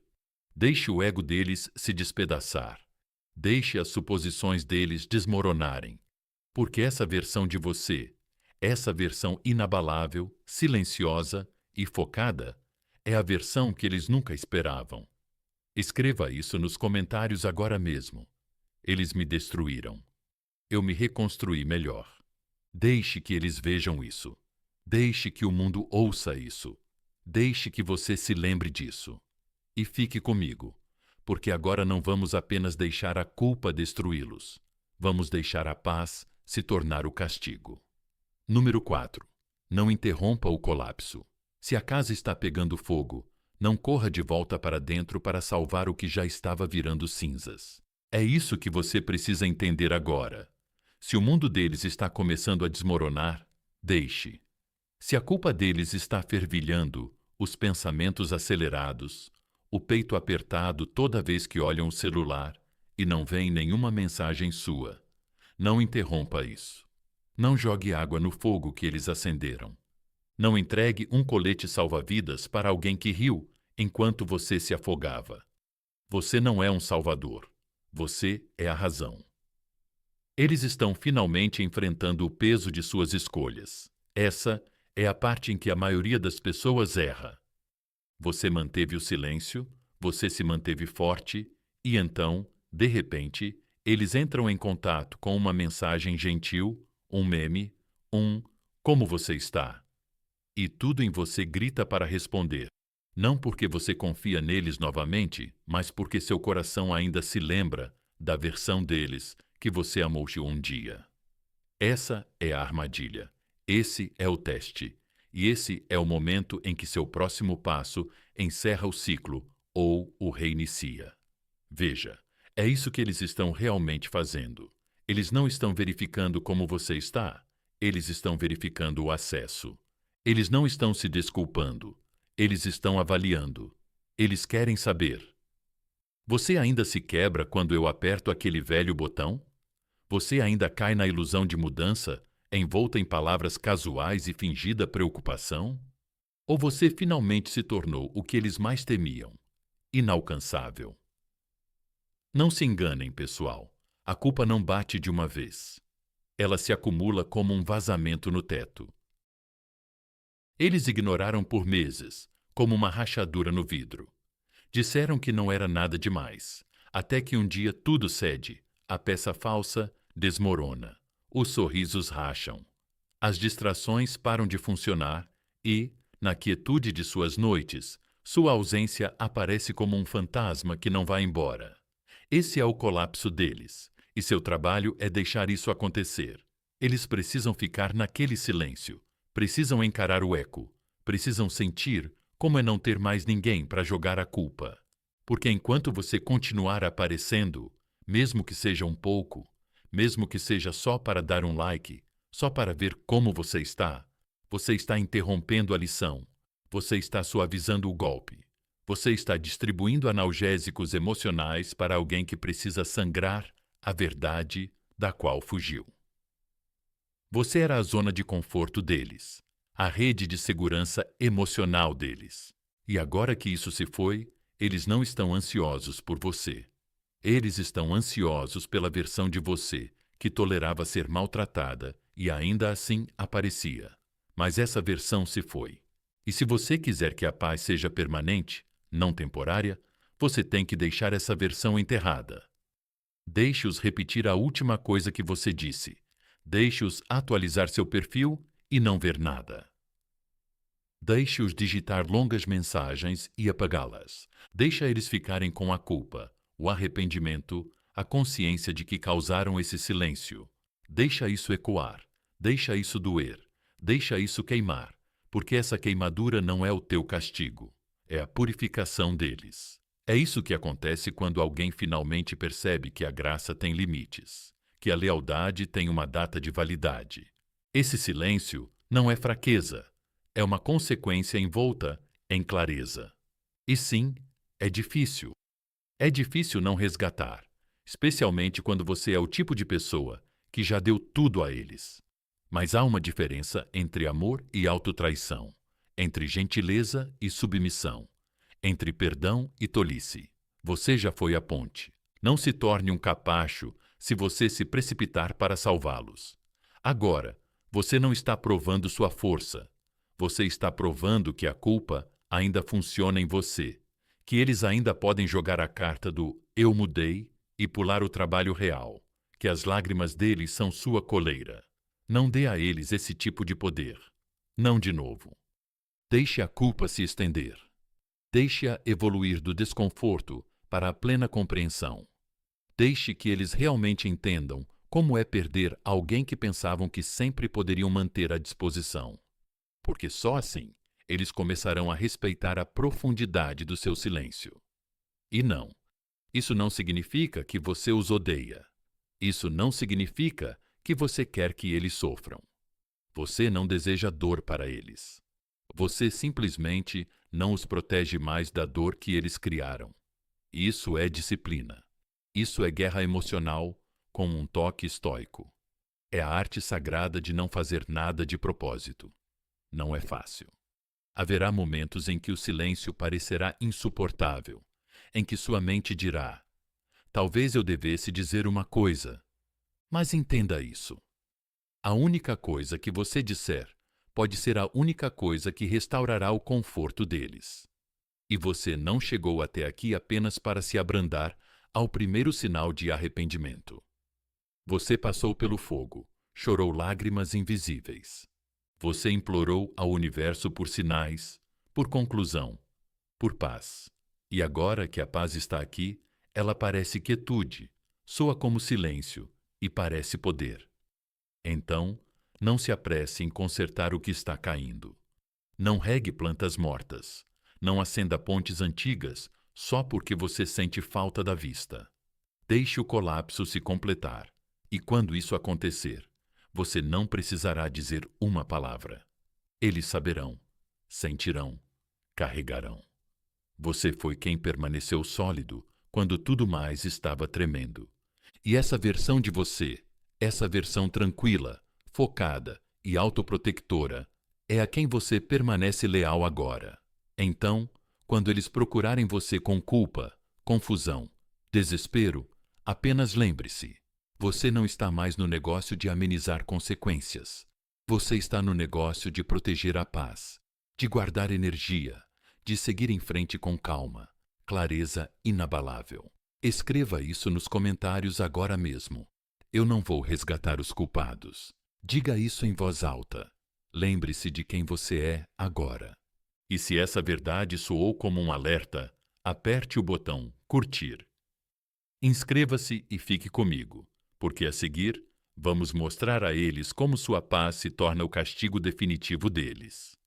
[SPEAKER 1] Deixe o ego deles se despedaçar. Deixe as suposições deles desmoronarem. Porque essa versão de você, essa versão inabalável, silenciosa e focada, é a versão que eles nunca esperavam. Escreva isso nos comentários agora mesmo. Eles me destruíram. Eu me reconstruí melhor. Deixe que eles vejam isso. Deixe que o mundo ouça isso. Deixe que você se lembre disso. E fique comigo, porque agora não vamos apenas deixar a culpa destruí-los. Vamos deixar a paz se tornar o castigo. Número 4. Não interrompa o colapso. Se a casa está pegando fogo, não corra de volta para dentro para salvar o que já estava virando cinzas. É isso que você precisa entender agora. Se o mundo deles está começando a desmoronar, deixe. Se a culpa deles está fervilhando, os pensamentos acelerados, o peito apertado toda vez que olham o celular e não vem nenhuma mensagem sua, não interrompa isso. Não jogue água no fogo que eles acenderam. Não entregue um colete salva-vidas para alguém que riu enquanto você se afogava. Você não é um salvador. Você é a razão. Eles estão finalmente enfrentando o peso de suas escolhas. Essa é a parte em que a maioria das pessoas erra. Você manteve o silêncio, você se manteve forte, e então, de repente, eles entram em contato com uma mensagem gentil, um meme, "Como você está?" E tudo em você grita para responder. Não porque você confia neles novamente, mas porque seu coração ainda se lembra da versão deles que você amou um dia. Essa é a armadilha. Esse é o teste. E esse é o momento em que seu próximo passo encerra o ciclo ou o reinicia. Veja, é isso que eles estão realmente fazendo. Eles não estão verificando como você está. Eles estão verificando o acesso. Eles não estão se desculpando. Eles estão avaliando. Eles querem saber. Você ainda se quebra quando eu aperto aquele velho botão? Você ainda cai na ilusão de mudança, envolta em palavras casuais e fingida preocupação? Ou você finalmente se tornou o que eles mais temiam, inalcançável? Não se enganem, pessoal. A culpa não bate de uma vez. Ela se acumula como um vazamento no teto. Eles ignoraram por meses, como uma rachadura no vidro. Disseram que não era nada demais, até que um dia tudo cede, a peça falsa desmorona, os sorrisos racham, as distrações param de funcionar e, na quietude de suas noites, sua ausência aparece como um fantasma que não vai embora. Esse é o colapso deles, e seu trabalho é deixar isso acontecer. Eles precisam ficar naquele silêncio, precisam encarar o eco, precisam sentir como é não ter mais ninguém para jogar a culpa. Porque enquanto você continuar aparecendo, mesmo que seja um pouco, mesmo que seja só para dar um like, só para ver como você está interrompendo a lição, você está suavizando o golpe, você está distribuindo analgésicos emocionais para alguém que precisa sangrar a verdade da qual fugiu. Você era a zona de conforto deles, a rede de segurança emocional deles. E agora que isso se foi, eles não estão ansiosos por você. Eles estão ansiosos pela versão de você que tolerava ser maltratada e ainda assim aparecia. Mas essa versão se foi. E se você quiser que a paz seja permanente, não temporária, você tem que deixar essa versão enterrada. Deixe-os repetir a última coisa que você disse. Deixe-os atualizar seu perfil e não ver nada. Deixe-os digitar longas mensagens e apagá-las. Deixa eles ficarem com a culpa, o arrependimento, a consciência de que causaram esse silêncio. Deixa isso ecoar, deixa isso doer, deixa isso queimar, porque essa queimadura não é o teu castigo. é a purificação deles. É isso que acontece quando alguém finalmente percebe que a graça tem limites, que a lealdade tem uma data de validade. Esse silêncio não é fraqueza, é uma consequência envolta em clareza. E sim, é difícil. É difícil não resgatar, especialmente quando você é o tipo de pessoa que já deu tudo a eles. Mas há uma diferença entre amor e autotraição, entre gentileza e submissão, entre perdão e tolice. Você já foi a ponte. Não se torne um capacho se você se precipitar para salvá-los. Agora, você não está provando sua força. Você está provando que a culpa ainda funciona em você, que eles ainda podem jogar a carta do eu mudei e pular o trabalho real, que as lágrimas deles são sua coleira. Não dê a eles esse tipo de poder. Não de novo. Deixe a culpa se estender. Deixe-a evoluir do desconforto para a plena compreensão. Deixe que eles realmente entendam como é perder alguém que pensavam que sempre poderiam manter à disposição. Porque só assim eles começarão a respeitar a profundidade do seu silêncio. E não, isso não significa que você os odeia. Isso não significa que você quer que eles sofram. Você não deseja dor para eles. Você simplesmente não os protege mais da dor que eles criaram. Isso é disciplina. Isso é guerra emocional com um toque estoico. É a arte sagrada de não fazer nada de propósito. Não é fácil. Haverá momentos em que o silêncio parecerá insuportável, em que sua mente dirá: talvez eu devesse dizer uma coisa. Mas entenda isso. A única coisa que você disser pode ser a única coisa que restaurará o conforto deles. E você não chegou até aqui apenas para se abrandar ao primeiro sinal de arrependimento. Você passou pelo fogo, chorou lágrimas invisíveis. Você implorou ao universo por sinais, por conclusão, por paz. E agora que a paz está aqui, ela parece quietude, soa como silêncio e parece poder. Então, não se apresse em consertar o que está caindo. Não regue plantas mortas. Não acenda pontes antigas só porque você sente falta da vista. Deixe o colapso se completar. E quando isso acontecer, você não precisará dizer uma palavra. Eles saberão, sentirão, carregarão. Você foi quem permaneceu sólido quando tudo mais estava tremendo. E essa versão de você, essa versão tranquila, focada e autoprotectora, é a quem você permanece leal agora. Então, quando eles procurarem você com culpa, confusão, desespero, apenas lembre-se: você não está mais no negócio de amenizar consequências. Você está no negócio de proteger a paz, de guardar energia, de seguir em frente com calma, clareza inabalável. Escreva isso nos comentários agora mesmo. Eu não vou resgatar os culpados. Diga isso em voz alta. Lembre-se de quem você é agora. E se essa verdade soou como um alerta, aperte o botão curtir. Inscreva-se e fique comigo, porque a seguir vamos mostrar a eles como sua paz se torna o castigo definitivo deles.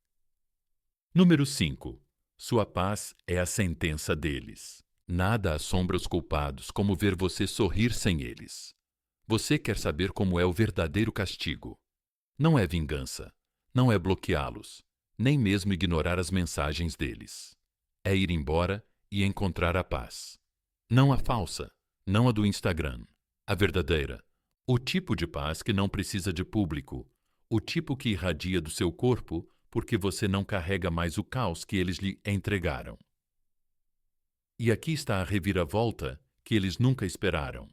[SPEAKER 1] Número 5. Sua paz é a sentença deles. Nada assombra os culpados como ver você sorrir sem eles. Você quer saber como é o verdadeiro castigo. Não é vingança, não é bloqueá-los, nem mesmo ignorar as mensagens deles. É ir embora e encontrar a paz. Não a falsa, não a do Instagram, a verdadeira. O tipo de paz que não precisa de público, o tipo que irradia do seu corpo porque você não carrega mais o caos que eles lhe entregaram. E aqui está a reviravolta que eles nunca esperaram.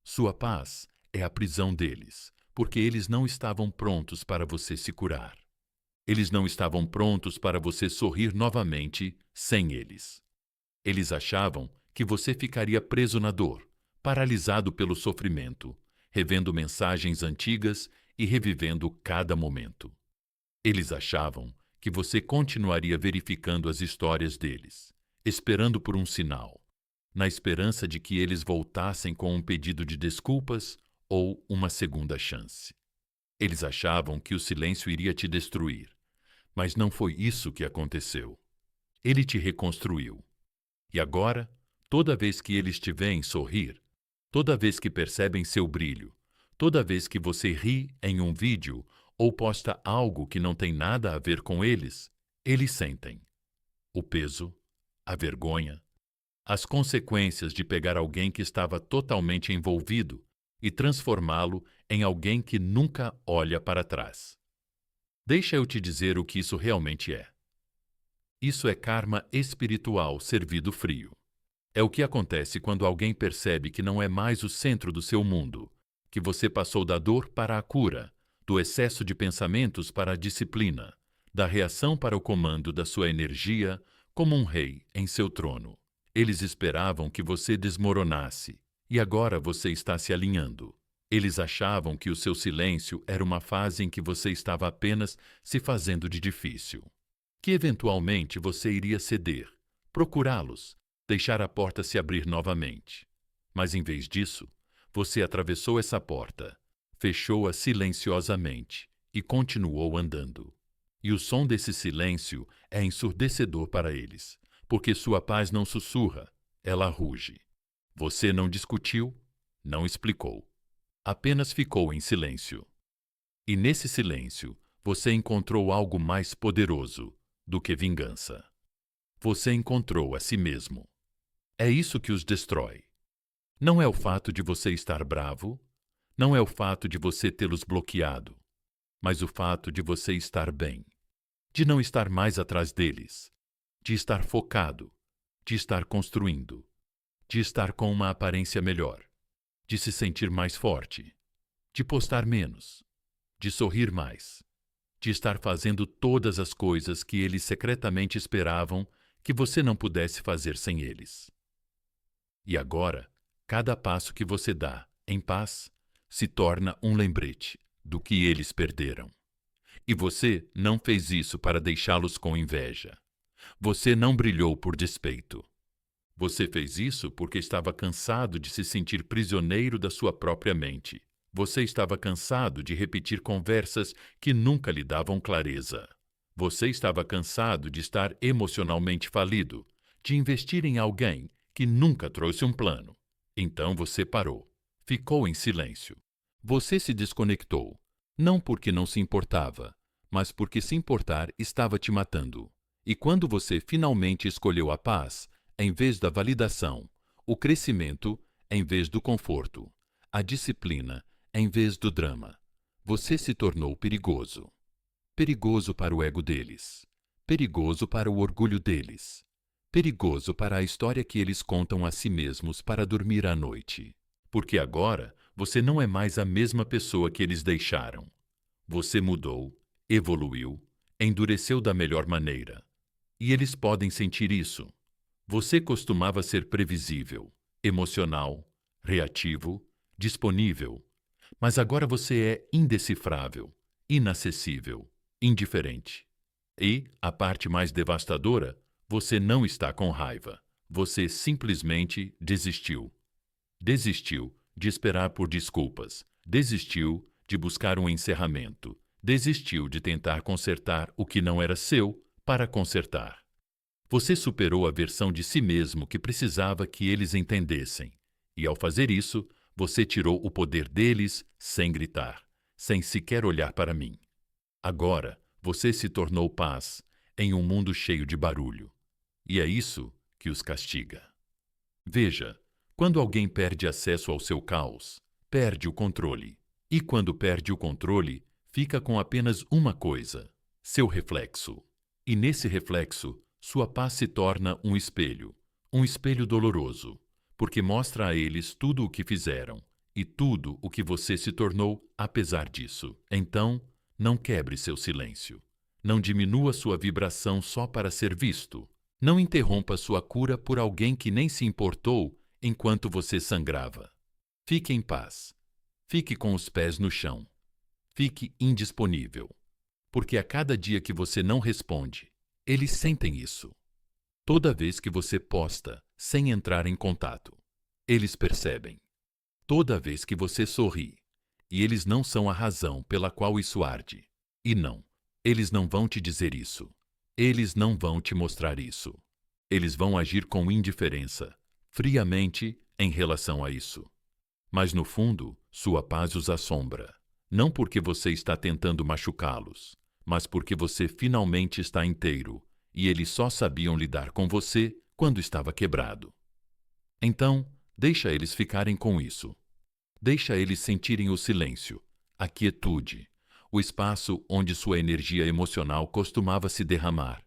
[SPEAKER 1] Sua paz é a prisão deles, porque eles não estavam prontos para você se curar. Eles não estavam prontos para você sorrir novamente sem eles. Eles achavam que você ficaria preso na dor, paralisado pelo sofrimento, revendo mensagens antigas e revivendo cada momento. Eles achavam que você continuaria verificando as histórias deles, esperando por um sinal, na esperança de que eles voltassem com um pedido de desculpas ou uma segunda chance. Eles achavam que o silêncio iria te destruir, mas não foi isso que aconteceu. Ele te reconstruiu. E agora, toda vez que eles te veem sorrir, toda vez que percebem seu brilho, toda vez que você ri em um vídeo ou posta algo que não tem nada a ver com eles, eles sentem o peso, a vergonha, as consequências de pegar alguém que estava totalmente envolvido e transformá-lo em alguém que nunca olha para trás. Deixa eu te dizer o que isso realmente é. Isso é karma espiritual servido frio. É o que acontece quando alguém percebe que não é mais o centro do seu mundo, que você passou da dor para a cura, do excesso de pensamentos para a disciplina, da reação para o comando da sua energia, como um rei em seu trono. Eles esperavam que você desmoronasse, e agora você está se alinhando. Eles achavam que o seu silêncio era uma fase em que você estava apenas se fazendo de difícil, que eventualmente você iria ceder, procurá-los, deixar a porta se abrir novamente. Mas em vez disso, você atravessou essa porta, fechou-a silenciosamente e continuou andando. E o som desse silêncio é ensurdecedor para eles, porque sua paz não sussurra, ela ruge. Você não discutiu, não explicou, apenas ficou em silêncio. E nesse silêncio, você encontrou algo mais poderoso do que vingança. Você encontrou a si mesmo. É isso que os destrói. Não é o fato de você estar bravo, não é o fato de você tê-los bloqueado, mas o fato de você estar bem, de não estar mais atrás deles, de estar focado, de estar construindo, de estar com uma aparência melhor, de se sentir mais forte, de postar menos, de sorrir mais, de estar fazendo todas as coisas que eles secretamente esperavam que você não pudesse fazer sem eles. E agora, cada passo que você dá, em paz, se torna um lembrete do que eles perderam. E você não fez isso para deixá-los com inveja. Você não brilhou por despeito. Você fez isso porque estava cansado de se sentir prisioneiro da sua própria mente. Você estava cansado de repetir conversas que nunca lhe davam clareza. Você estava cansado de estar emocionalmente falido, de investir em alguém que nunca trouxe um plano. Então você parou, ficou em silêncio. Você se desconectou, não porque não se importava, mas porque se importar estava te matando. E quando você finalmente escolheu a paz, em vez da validação, o crescimento, em vez do conforto, a disciplina, em vez do drama, você se tornou perigoso. Perigoso para o ego deles, perigoso para o orgulho deles, perigoso para a história que eles contam a si mesmos para dormir à noite. Porque agora você não é mais a mesma pessoa que eles deixaram. Você mudou, evoluiu, endureceu da melhor maneira. E eles podem sentir isso. Você costumava ser previsível, emocional, reativo, disponível. Mas agora você é indecifrável, inacessível, indiferente. E, a parte mais devastadora, você não está com raiva. Você simplesmente desistiu. Desistiu de esperar por desculpas. Desistiu de buscar um encerramento. Desistiu de tentar consertar o que não era seu para consertar. Você superou a versão de si mesmo que precisava que eles entendessem. E, ao fazer isso, você tirou o poder deles sem gritar, sem sequer olhar para mim. Agora, você se tornou paz em um mundo cheio de barulho. E é isso que os castiga. Veja, quando alguém perde acesso ao seu caos, perde o controle. E quando perde o controle, fica com apenas uma coisa: seu reflexo. E nesse reflexo, sua paz se torna um espelho doloroso, porque mostra a eles tudo o que fizeram e tudo o que você se tornou apesar disso. Então, não quebre seu silêncio. Não diminua sua vibração só para ser visto. Não interrompa sua cura por alguém que nem se importou enquanto você sangrava. Fique em paz. Fique com os pés no chão. Fique indisponível. Porque a cada dia que você não responde, eles sentem isso. Toda vez que você posta sem entrar em contato, eles percebem. Toda vez que você sorri, e eles não são a razão pela qual isso arde. E não, eles não vão te dizer isso. Eles não vão te mostrar isso. Eles vão agir com indiferença, friamente, em relação a isso. Mas no fundo, sua paz os assombra. Não porque você está tentando machucá-los, mas porque você finalmente está inteiro e eles só sabiam lidar com você quando estava quebrado. Então, deixa eles ficarem com isso. Deixa eles sentirem o silêncio, a quietude, o espaço onde sua energia emocional costumava se derramar.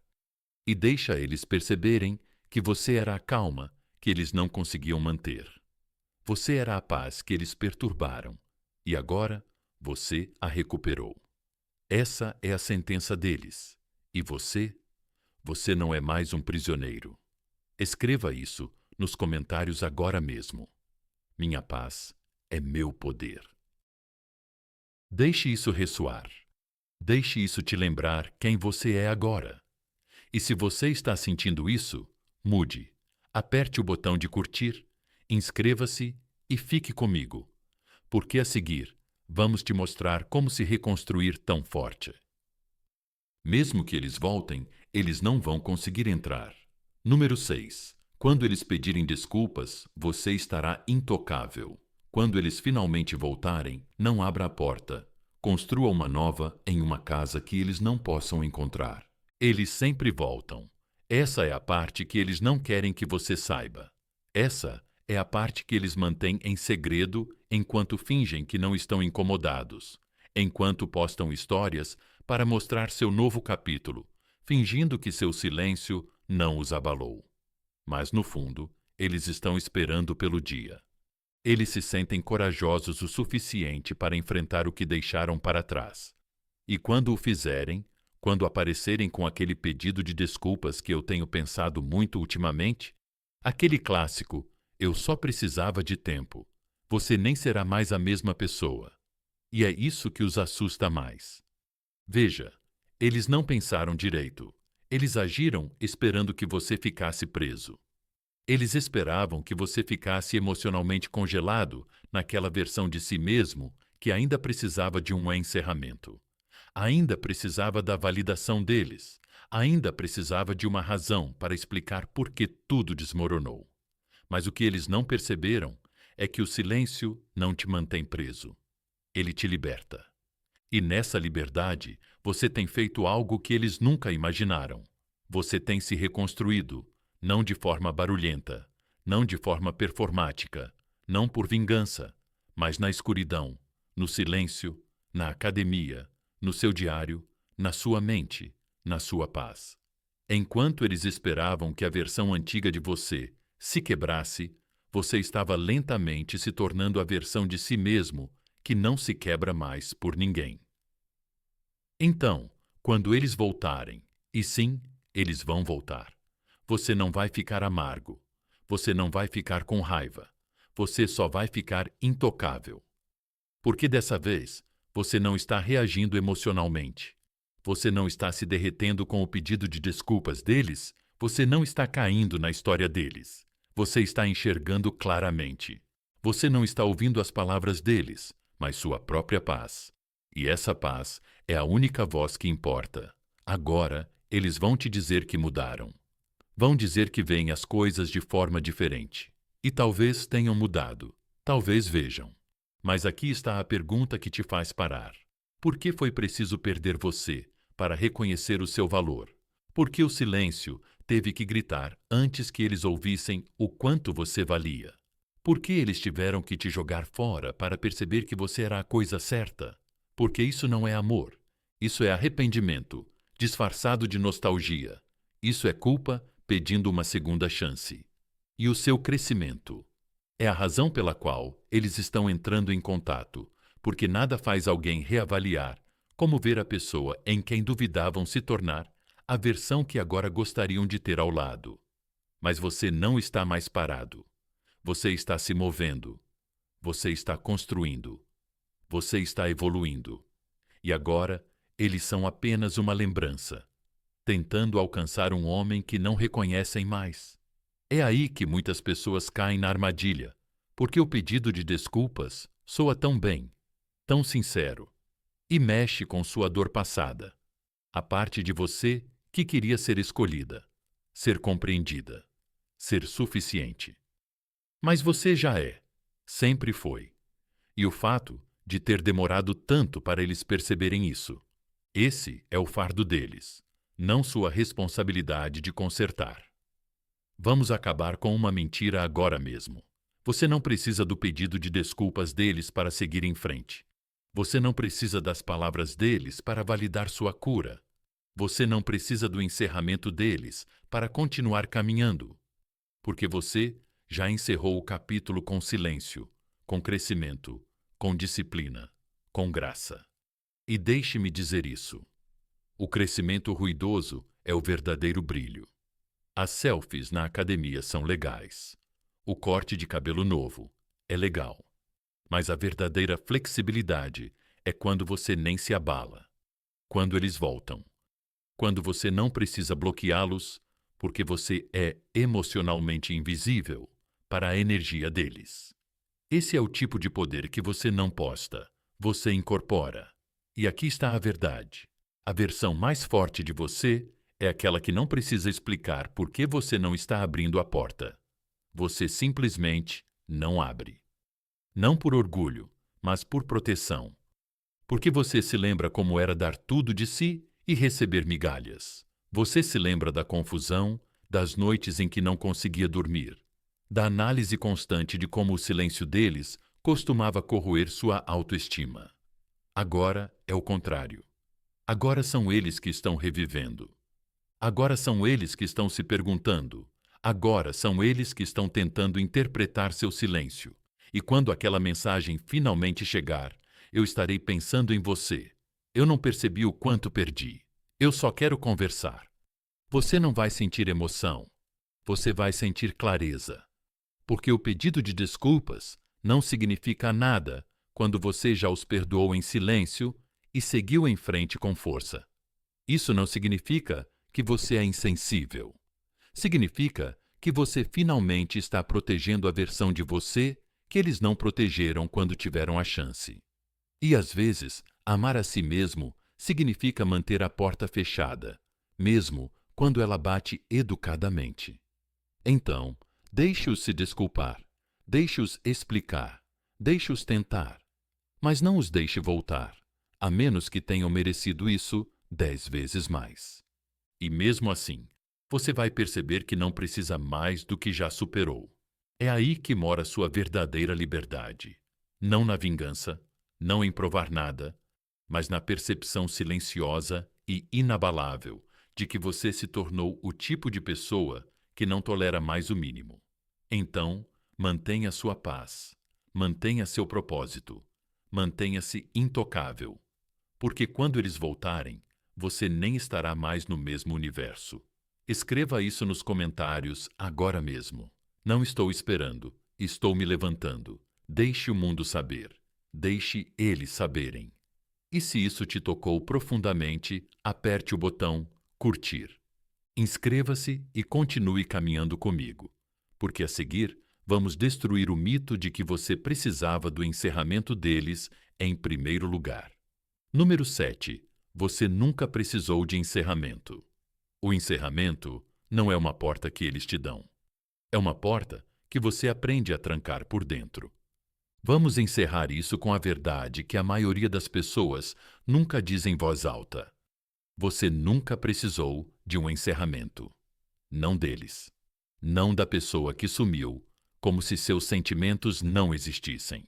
[SPEAKER 1] E deixa eles perceberem que você era a calma que eles não conseguiam manter. Você era a paz que eles perturbaram, e agora você a recuperou. Essa é a sentença deles. E você não é mais um prisioneiro. Escreva isso nos comentários agora mesmo. Minha paz é meu poder. Deixe isso ressoar. Deixe isso te lembrar quem você é agora. E se você está sentindo isso, mude. Aperte o botão de curtir, inscreva-se e fique comigo. Porque a seguir, vamos te mostrar como se reconstruir tão forte. Mesmo que eles voltem, eles não vão conseguir entrar. Número 6. Quando eles pedirem desculpas, você estará intocável. Quando eles finalmente voltarem, não abra a porta. Construa uma nova em uma casa que eles não possam encontrar. Eles sempre voltam. Essa é a parte que eles não querem que você saiba. Essa é a parte que eles mantêm em segredo enquanto fingem que não estão incomodados, enquanto postam histórias para mostrar seu novo capítulo, fingindo que seu silêncio não os abalou. Mas, no fundo, eles estão esperando pelo dia. Eles se sentem corajosos o suficiente para enfrentar o que deixaram para trás. E quando o fizerem, quando aparecerem com aquele pedido de desculpas que eu tenho pensado muito ultimamente, aquele clássico, eu só precisava de tempo, você nem será mais a mesma pessoa. E é isso que os assusta mais. Veja, eles não pensaram direito. Eles agiram esperando que você ficasse preso. Eles esperavam que você ficasse emocionalmente congelado naquela versão de si mesmo que ainda precisava de um encerramento. Ainda precisava da validação deles. Ainda precisava de uma razão para explicar por que tudo desmoronou. Mas o que eles não perceberam é que o silêncio não te mantém preso. Ele te liberta. E nessa liberdade, você tem feito algo que eles nunca imaginaram. Você tem se reconstruído, não de forma barulhenta, não de forma performática, não por vingança, mas na escuridão, no silêncio, na academia, no seu diário, na sua mente, na sua paz. Enquanto eles esperavam que a versão antiga de você se quebrasse, você estava lentamente se tornando a versão de si mesmo que não se quebra mais por ninguém. Então, quando eles voltarem, e sim, eles vão voltar, você não vai ficar amargo, você não vai ficar com raiva, você só vai ficar intocável. Porque dessa vez, você não está reagindo emocionalmente. Você não está se derretendo com o pedido de desculpas deles, você não está caindo na história deles. Você está enxergando claramente. Você não está ouvindo as palavras deles, mas sua própria paz. E essa paz é a única voz que importa. Agora, eles vão te dizer que mudaram. Vão dizer que veem as coisas de forma diferente. E talvez tenham mudado. Talvez vejam. Mas aqui está a pergunta que te faz parar. Por que foi preciso perder você para reconhecer o seu valor? Por que o silêncio teve que gritar antes que eles ouvissem o quanto você valia? Por que eles tiveram que te jogar fora para perceber que você era a coisa certa? Porque isso não é amor. Isso é arrependimento, disfarçado de nostalgia. Isso é culpa pedindo uma segunda chance. E o seu crescimento. É a razão pela qual eles estão entrando em contato, porque nada faz alguém reavaliar como ver a pessoa em quem duvidavam se tornar a versão que agora gostariam de ter ao lado. Mas você não está mais parado. Você está se movendo. Você está construindo. Você está evoluindo. E agora, eles são apenas uma lembrança, tentando alcançar um homem que não reconhecem mais. É aí que muitas pessoas caem na armadilha, porque o pedido de desculpas soa tão bem, tão sincero, e mexe com sua dor passada, a parte de você que queria ser escolhida, ser compreendida, ser suficiente. Mas você já é, sempre foi. E o fato de ter demorado tanto para eles perceberem isso, esse é o fardo deles, não sua responsabilidade de consertar. Vamos acabar com uma mentira agora mesmo. Você não precisa do pedido de desculpas deles para seguir em frente. Você não precisa das palavras deles para validar sua cura. Você não precisa do encerramento deles para continuar caminhando. Porque você já encerrou o capítulo com silêncio, com crescimento, com disciplina, com graça. E deixe-me dizer isso. O crescimento ruidoso é o verdadeiro brilho. As selfies na academia são legais. O corte de cabelo novo é legal. Mas a verdadeira flexibilidade é quando você nem se abala. Quando eles voltam. Quando você não precisa bloqueá-los, porque você é emocionalmente invisível para a energia deles. Esse é o tipo de poder que você não posta, você incorpora. E aqui está a verdade. A versão mais forte de você é aquela que não precisa explicar por que você não está abrindo a porta. Você simplesmente não abre. Não por orgulho, mas por proteção. Porque você se lembra como era dar tudo de si e receber migalhas. Você se lembra da confusão, das noites em que não conseguia dormir, da análise constante de como o silêncio deles costumava corroer sua autoestima. Agora é o contrário. Agora são eles que estão revivendo. Agora são eles que estão se perguntando. Agora são eles que estão tentando interpretar seu silêncio. E quando aquela mensagem finalmente chegar, eu estarei pensando em você. Eu não percebi o quanto perdi. Eu só quero conversar. Você não vai sentir emoção. Você vai sentir clareza. Porque o pedido de desculpas não significa nada quando você já os perdoou em silêncio e seguiu em frente com força. Isso não significa que você é insensível. Significa que você finalmente está protegendo a versão de você que eles não protegeram quando tiveram a chance. E às vezes, amar a si mesmo significa manter a porta fechada, mesmo quando ela bate educadamente. Então, deixe-os se desculpar, deixe-os explicar, deixe-os tentar, mas não os deixe voltar, a menos que tenham merecido isso 10 vezes mais. E mesmo assim, você vai perceber que não precisa mais do que já superou. É aí que mora sua verdadeira liberdade. Não na vingança, não em provar nada, mas na percepção silenciosa e inabalável de que você se tornou o tipo de pessoa que não tolera mais o mínimo. Então, mantenha sua paz, mantenha seu propósito, mantenha-se intocável, porque quando eles voltarem, você nem estará mais no mesmo universo. Escreva isso nos comentários agora mesmo. Não estou esperando, estou me levantando. Deixe o mundo saber. Deixe eles saberem. E se isso te tocou profundamente, aperte o botão curtir. Inscreva-se e continue caminhando comigo, porque a seguir vamos destruir o mito de que você precisava do encerramento deles em primeiro lugar. Número 7. Você nunca precisou de encerramento. O encerramento não é uma porta que eles te dão. É uma porta que você aprende a trancar por dentro. Vamos encerrar isso com a verdade que a maioria das pessoas nunca diz em voz alta. Você nunca precisou de um encerramento. Não deles. Não da pessoa que sumiu, como se seus sentimentos não existissem.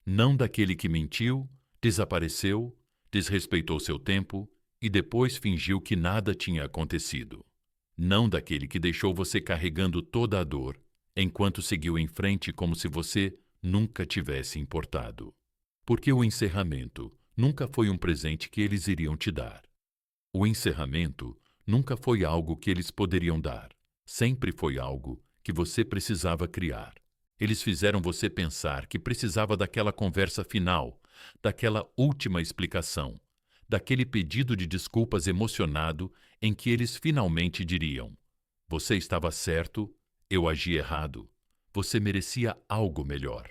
[SPEAKER 1] Não daquele que mentiu, desapareceu, desrespeitou seu tempo e depois fingiu que nada tinha acontecido. Não daquele que deixou você carregando toda a dor, enquanto seguiu em frente como se você nunca tivesse importado. Porque o encerramento nunca foi um presente que eles iriam te dar. O encerramento nunca foi algo que eles poderiam dar. Sempre foi algo que você precisava criar. Eles fizeram você pensar que precisava daquela conversa final, daquela última explicação, daquele pedido de desculpas emocionado em que eles finalmente diriam: você estava certo, eu agi errado, você merecia algo melhor.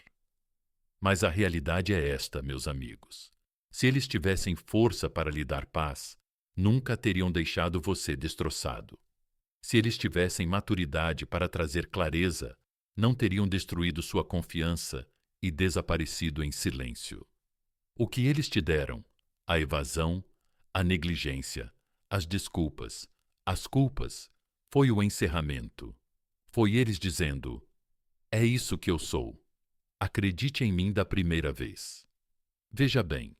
[SPEAKER 1] Mas a realidade é esta, meus amigos. Se eles tivessem força para lhe dar paz, nunca teriam deixado você destroçado. Se eles tivessem maturidade para trazer clareza, não teriam destruído sua confiança e desaparecido em silêncio. O que eles te deram? A evasão, a negligência, as desculpas, as culpas, foi o encerramento. Foi eles dizendo: é isso que eu sou. Acredite em mim da primeira vez. Veja bem,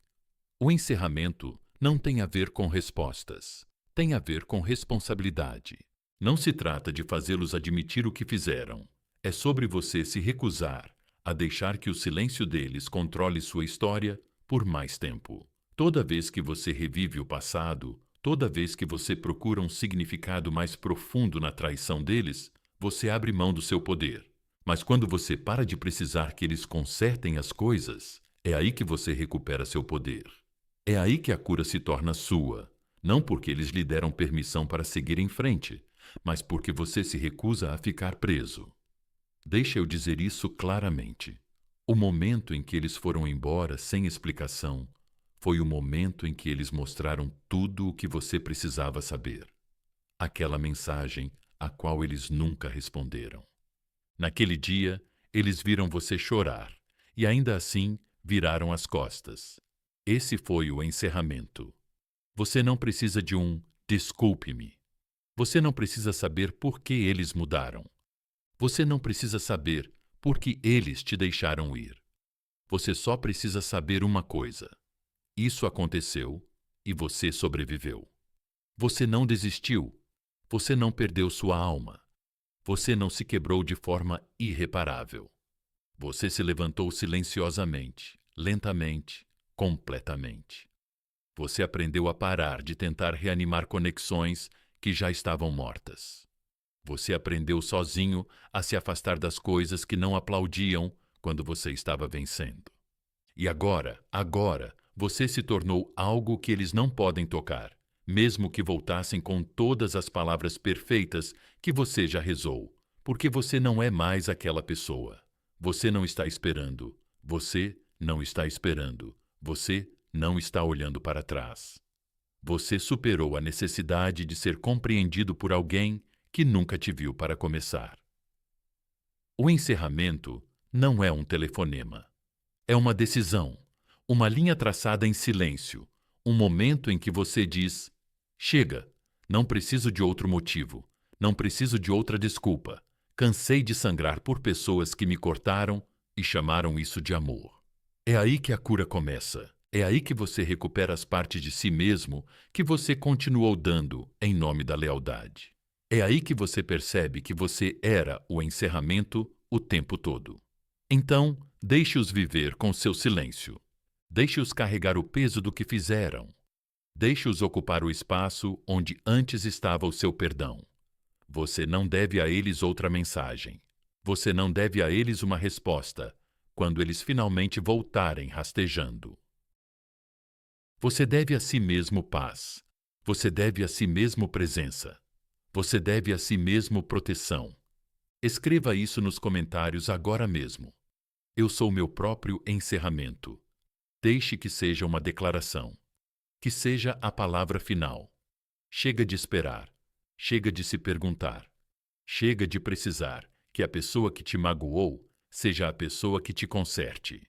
[SPEAKER 1] o encerramento não tem a ver com respostas, tem a ver com responsabilidade. Não se trata de fazê-los admitir o que fizeram. É sobre você se recusar a deixar que o silêncio deles controle sua história por mais tempo. Toda vez que você revive o passado, toda vez que você procura um significado mais profundo na traição deles, você abre mão do seu poder. Mas quando você para de precisar que eles consertem as coisas, é aí que você recupera seu poder. É aí que a cura se torna sua, não porque eles lhe deram permissão para seguir em frente, mas porque você se recusa a ficar preso. Deixa eu dizer isso claramente. O momento em que eles foram embora sem explicação foi o momento em que eles mostraram tudo o que você precisava saber. Aquela mensagem a qual eles nunca responderam. Naquele dia, eles viram você chorar e ainda assim viraram as costas. Esse foi o encerramento. Você não precisa de um desculpe-me. Você não precisa saber por que eles mudaram. Você não precisa saber por que eles te deixaram ir. Você só precisa saber uma coisa. Isso aconteceu e você sobreviveu. Você não desistiu. Você não perdeu sua alma. Você não se quebrou de forma irreparável. Você se levantou silenciosamente, lentamente, completamente. Você aprendeu a parar de tentar reanimar conexões que já estavam mortas. Você aprendeu sozinho a se afastar das coisas que não aplaudiam quando você estava vencendo. E agora, você se tornou algo que eles não podem tocar, mesmo que voltassem com todas as palavras perfeitas que você já rezou, porque você não é mais aquela pessoa. Você não está esperando. Você não está esperando. Você não está olhando para trás. Você superou a necessidade de ser compreendido por alguém que nunca te viu para começar. O encerramento não é um telefonema. É uma decisão, uma linha traçada em silêncio, um momento em que você diz: chega, não preciso de outro motivo, não preciso de outra desculpa. Cansei de sangrar por pessoas que me cortaram e chamaram isso de amor. É aí que a cura começa. É aí que você recupera as partes de si mesmo que você continuou dando em nome da lealdade. É aí que você percebe que você era o encerramento o tempo todo. Então, deixe-os viver com seu silêncio. Deixe-os carregar o peso do que fizeram. Deixe-os ocupar o espaço onde antes estava o seu perdão. Você não deve a eles outra mensagem. Você não deve a eles uma resposta quando eles finalmente voltarem rastejando. Você deve a si mesmo paz. Você deve a si mesmo presença. Você deve a si mesmo proteção. Escreva isso nos comentários agora mesmo. Eu sou meu próprio encerramento. Deixe que seja uma declaração. Que seja a palavra final. Chega de esperar. Chega de se perguntar. Chega de precisar que a pessoa que te magoou seja a pessoa que te conserte.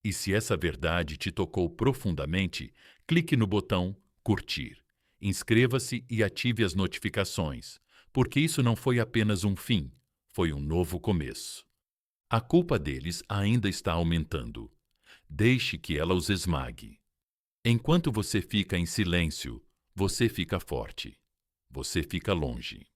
[SPEAKER 1] E se essa verdade te tocou profundamente, clique no botão curtir. Inscreva-se e ative as notificações, porque isso não foi apenas um fim, foi um novo começo. A culpa deles ainda está aumentando. Deixe que ela os esmague. Enquanto você fica em silêncio, você fica forte. Você fica longe.